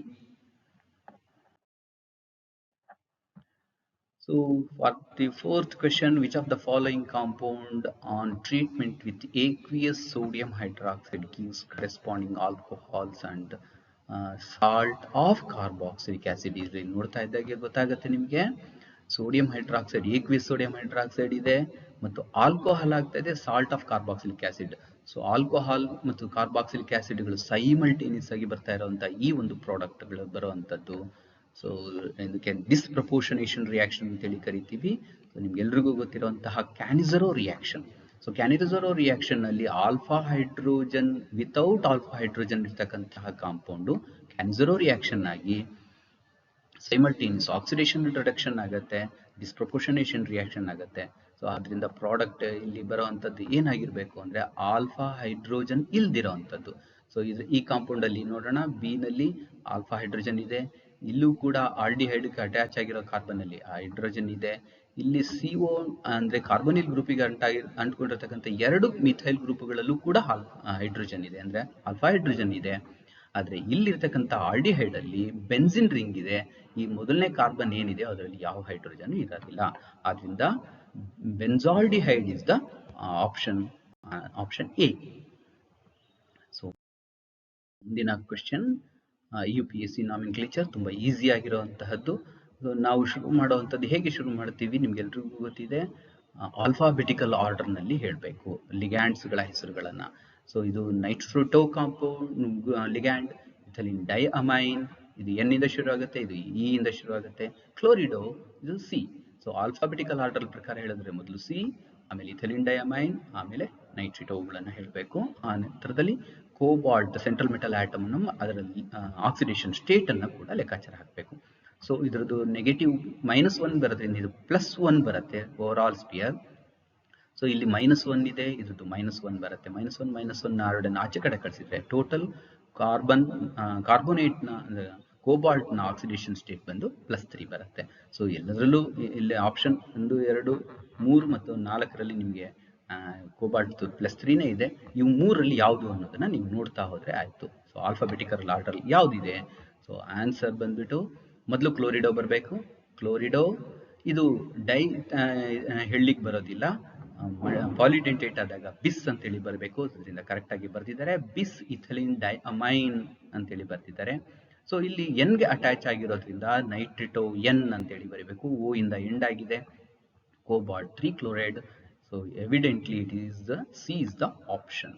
So for the 4th question, which of the following compound on treatment with aqueous sodium hydroxide gives corresponding alcohols and salt of carboxylic acid? ಇಲ್ಲಿ ನೋಡ್ತಾ ಇದ್ದಾಗೆ ಗೊತ್ತಾಗುತ್ತೆ ನಿಮಗೆ, sodium hydroxide, ಏಕ್ವಿಯಸ್ sodium hydroxide ಇದೆ ಮತ್ತು alcohol ಆಗ್ತಾ ಇದೆ, salt of carboxylic acid. So alcohol ಮತ್ತು ಕಾರ್ಬಾಕ್ಸಿಲಿಕ್ ಆಸಿಡ್ಗಳು ಸೈಮಲ್ಟೇನಿಯಸ್ ಆಗಿ ಬರ್ತಾ ಇರುವಂತಹ ಈ ಒಂದು ಪ್ರಾಡಕ್ಟ್ಗಳು ಬರುವಂತದ್ದು. ಸೊ ಇದಕ್ಕೆ ಡಿಸ್ಪ್ರಪೋರ್ಷನೇಷನ್ ರಿಯಾಕ್ಷನ್ ಅಂತೇಳಿ ಕರಿತೀವಿ. ಸೊ ನಿಮ್ಗೆಲ್ರಿಗೂ ಗೊತ್ತಿರುವಂತಹ Cannizzaro reaction. So Cannizzaro reaction ನಲ್ಲಿ alpha hydrogen without alpha hydrogen ಇರ್ತಕ್ಕಂತಹ ಕಾಂಪೌಂಡು ಕ್ಯಾನಿಜರೋ ರಿಯಾಕ್ಷನ್ ಆಗಿ ಸೈಮಲ್ಟೇನಿಯಸ್ ಆಕ್ಸಿಡೇಷನ್ ರಿಡಕ್ಷನ್ ಆಗುತ್ತೆ, ಡಿಸ್ಪ್ರಪೋರ್ಷನೇಷನ್ ರಿಯಾಕ್ಷನ್ ಆಗುತ್ತೆ. ಸೊ ಅದರಿಂದ ಪ್ರಾಡಕ್ಟ್ ಇಲ್ಲಿ ಬರುವಂತದ್ದು ಏನಾಗಿರ್ಬೇಕು ಅಂದ್ರೆ ಆಲ್ಫಾ ಹೈಡ್ರೋಜನ್ ಇಲ್ದಿರೋವಂಥದ್ದು. ಸೊ ಈ ಕಾಂಪೌಂಡ್ ಅಲ್ಲಿ ನೋಡೋಣ, ಬಿ ನಲ್ಲಿ ಆಲ್ಫಾ ಹೈಡ್ರೋಜನ್ ಇದೆ, ಇಲ್ಲೂ ಕೂಡ ಆಲ್ಡಿಹೈಡ್ ಅಟ್ಯಾಚ್ ಆಗಿರೋ ಕಾರ್ಬನ್ ಅಲ್ಲಿ ಹೈಡ್ರೋಜನ್ ಇದೆ. ಇಲ್ಲಿ CO ಅಂದ್ರೆ ಕಾರ್ಬನಿಲ್ ಗ್ರೂಪಿಗೆ ಅಂಟ್ಕೊಂಡಿರ್ತಕ್ಕಂಥ 2 ಮಿಥೈಲ್ ಗ್ರೂಪ್ಗಳಲ್ಲೂ ಕೂಡ ಹೈಡ್ರೋಜನ್ ಇದೆ, ಅಂದ್ರೆ ಆಲ್ಫಾ ಹೈಡ್ರೋಜನ್ ಇದೆ. ಆದ್ರೆ ಇಲ್ಲಿರ್ತಕ್ಕಂಥ ಆಲ್ಡಿಹೈಡ್ ಅಲ್ಲಿ ಬೆನ್ಸಿನ್ ರಿಂಗ್ ಇದೆ. ಈ ಮೊದಲನೇ ಕಾರ್ಬನ್ ಏನಿದೆ ಅದರಲ್ಲಿ ಯಾವ ಹೈಡ್ರೋಜನ್ ಇರೋದಿಲ್ಲ. ಆದ್ರಿಂದ benzaldehyde is the option A. So ಮುಂದಿನ ಕ್ವೆಶ್ಚನ್ UPSC ನಾಮಿನ್ಕ್ಲೇಚರ್, ತುಂಬಾ ಈಸಿ ಆಗಿರುವಂತಹದ್ದು. ನಾವು ಶುರು ಮಾಡುವಂಥದ್ದು ಹೇಗೆ ಶುರು ಮಾಡ್ತೀವಿ ನಿಮ್ಗೆಲ್ರಿಗೂ ಗೊತ್ತಿದೆ. ಆಲ್ಫಾಬೆಟಿಕಲ್ ಆರ್ಡರ್ ನಲ್ಲಿ ಹೇಳಬೇಕು ಲಿಗ್ಯಾಂಡ್ಸ್ ಗಳ ಹೆಸರುಗಳನ್ನ. ಸೊ ಇದು ನೈಟ್ರೋಟೋ ಕಾಂಪೌಂಡ್ ಲಿಗ್ಯಾಂಡ್, ಇಥಿಲಿನ್ ಡೈಅಮೈನ್ ಇದು ಎನ್ ಇಂದ ಶುರು ಆಗುತ್ತೆ, ಇದು ಇ ಇಂದ ಶುರು ಆಗುತ್ತೆ. ಕ್ಲೋರಿಡೋ ಇದು ಸಿ. ಸೊ ಆಲ್ಫಾಬೆಟಿಕಲ್ ಆರ್ಡರ್ ಪ್ರಕಾರ ಹೇಳಿದ್ರೆ ಮೊದಲು ಸಿ, ಆಮೇಲೆ ಇಥಿಲಿನ್ ಡೈಅಮೈನ್, ಆಮೇಲೆ ನೈಟ್ರಿಟೋಗಳನ್ನ ಹೇಳಬೇಕು. ಆ ನಂತರದಲ್ಲಿ ಕೋಬಾಲ್ಟ್ ಸೆಂಟ್ರಲ್ ಮೆಟಲ್ ಆಟಮ್ ಅನ್ನು ಅದರಲ್ಲಿ ಆಕ್ಸಿಡೇಷನ್ ಸ್ಟೇಟ್ ಅನ್ನ ಕೂಡ ಲೆಕ್ಕಾಚಾರ ಹಾಕಬೇಕು. ಸೊ ಇದ್ರದ್ದು ನೆಗೆಟಿವ್ -1 ಬರೋದ್ರಿಂದ ಇದು +1 ಬರುತ್ತೆ ಓವರ್ ಆಲ್ ಸ್ಪಿಯರ್. ಸೊ ಇಲ್ಲಿ -1 ಇದೆ, ಇದ್ರದ್ದು -1 ಬರುತ್ತೆ. -1 ಆರ್ಡನ್ ಆಚೆ ಕಡೆ ಕಳಿಸಿದ್ರೆ ಟೋಟಲ್ ಕಾರ್ಬೋನೇಟ್ ನ ಕೋಬಾಲ್ಟ್ ನ ಆಕ್ಸಿಡೇಷನ್ ಸ್ಟೇಟ್ ಬಂದು +3 ಬರುತ್ತೆ. ಸೊ ಎಲ್ಲದರಲ್ಲೂ ಇಲ್ಲಿ ಆಪ್ಷನ್ 1, 2, 3 ಮತ್ತು 4ರಲ್ಲಿ ನಿಮಗೆ ಕೋಬಾಲ್ಟ್ +3ನೇ ಇದೆ. ಇವು 3ರಲ್ಲಿ ಯಾವುದು ಅನ್ನೋದನ್ನ ನೀವು ನೋಡ್ತಾ ಹೋದ್ರೆ ಆಯ್ತು. ಸೊ ಆಲ್ಫಾಬೆಟಿಕಲ್ ಆರ್ಡರ್ ಯಾವ್ದಿದೆ? ಸೊ ಆನ್ಸರ್ ಬಂದ್ಬಿಟ್ಟು ಮೊದಲು ಕ್ಲೋರಿಡೋ ಬರಬೇಕು. ಕ್ಲೋರಿಡೋ ಇದು ಡೈ ಹೇಳಲಿಕ್ಕೆ ಬರೋದಿಲ್ಲ, ಪಾಲಿಡೆಂಟೇಟ್ ಆದಾಗ ಬಿಸ್ ಅಂತೇಳಿ ಬರಬೇಕು. ಅದರಿಂದ ಕರೆಕ್ಟ್ ಆಗಿ ಬರ್ದಿದ್ದಾರೆ. ಬಿಸ್ ಇಥಿಲಿನ್ ಡೈಅಮೈನ್ ಅಂತೇಳಿ ಬರ್ದಿದ್ದಾರೆ. ಸೊ ಇಲ್ಲಿ ಎನ್ಗೆ ಅಟ್ಯಾಚ್ ಆಗಿರೋದ್ರಿಂದ ನೈಟ್ರಿಟೋ ಎನ್ ಅಂತೇಳಿ ಬರೀಬೇಕು. ಓ ಇಂದ ಎಂಡ್ ಆಗಿದೆ. Cobalt 3 chloride. So evidently it is the C is the option.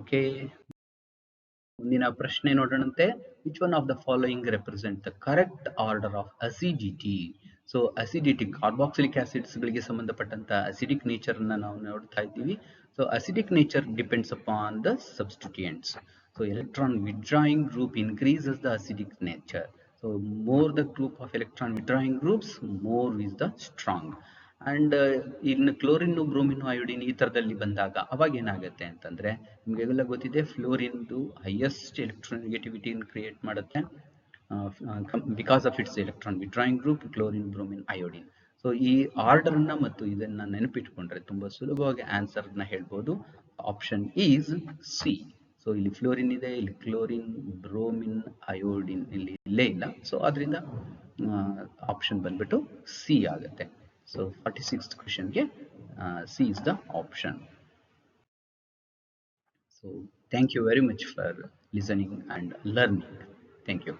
Okay, ಮುಂದಿನ ಪ್ರಶ್ನೆ ನೋಡೋಣಂತೆ. Which one of the following represent the correct order of acidity? So acidity carboxylic acids ಗಳಿಗೆ ಸಂಬಂಧಪಟ್ಟಂತ ಅಸಿಡಿಕ್ ನೇಚರ್ ಅನ್ನ ನಾವು ನೋಡ್ತಾ ಇದ್ದೀವಿ. So acidic nature depends upon the substituents. So electron withdrawing group increases the acidic nature. So more the group of electron withdrawing groups, more is the strong. And ಇನ್ನು chlorine, bromine, iodine ಈ ತರದಲ್ಲಿ ಬಂದಾಗ ಅವಾಗ ಏನಾಗುತ್ತೆ ಅಂತಂದ್ರೆ ನಿಮ್ಗೆಲ್ಲ ಗೊತ್ತಿದೆ, ಫ್ಲೋರಿನ್ದು highest electronegativity create ಮಾಡುತ್ತೆ because of it's electron withdrawing group chlorine, bromine, iodine. So ಈ ಆರ್ಡರ್ ನ ಮತ್ತು ಇದನ್ನ ನೆನಪಿಟ್ಕೊಂಡ್ರೆ ತುಂಬಾ ಸುಲಭವಾಗಿ ಆನ್ಸರ್ ನ ಹೇಳ್ಬೋದು. Option is C. ಸೊ ಇಲ್ಲಿ ಫ್ಲೋರಿನ್ ಇದೆ, ಇಲ್ಲಿ ಕ್ಲೋರಿನ್, ಬ್ರೋಮಿನ್, ಅಯೋಡಿನ್ ಇಲ್ಲಿ ಇಲ್ಲೇ ಇಲ್ಲ. ಸೊ ಅದರಿಂದ ಆಪ್ಷನ್ ಬಂದ್ಬಿಟ್ಟು ಸಿ ಆಗುತ್ತೆ. So 46th question C is the option. So thank you very much for listening and learning. Thank you.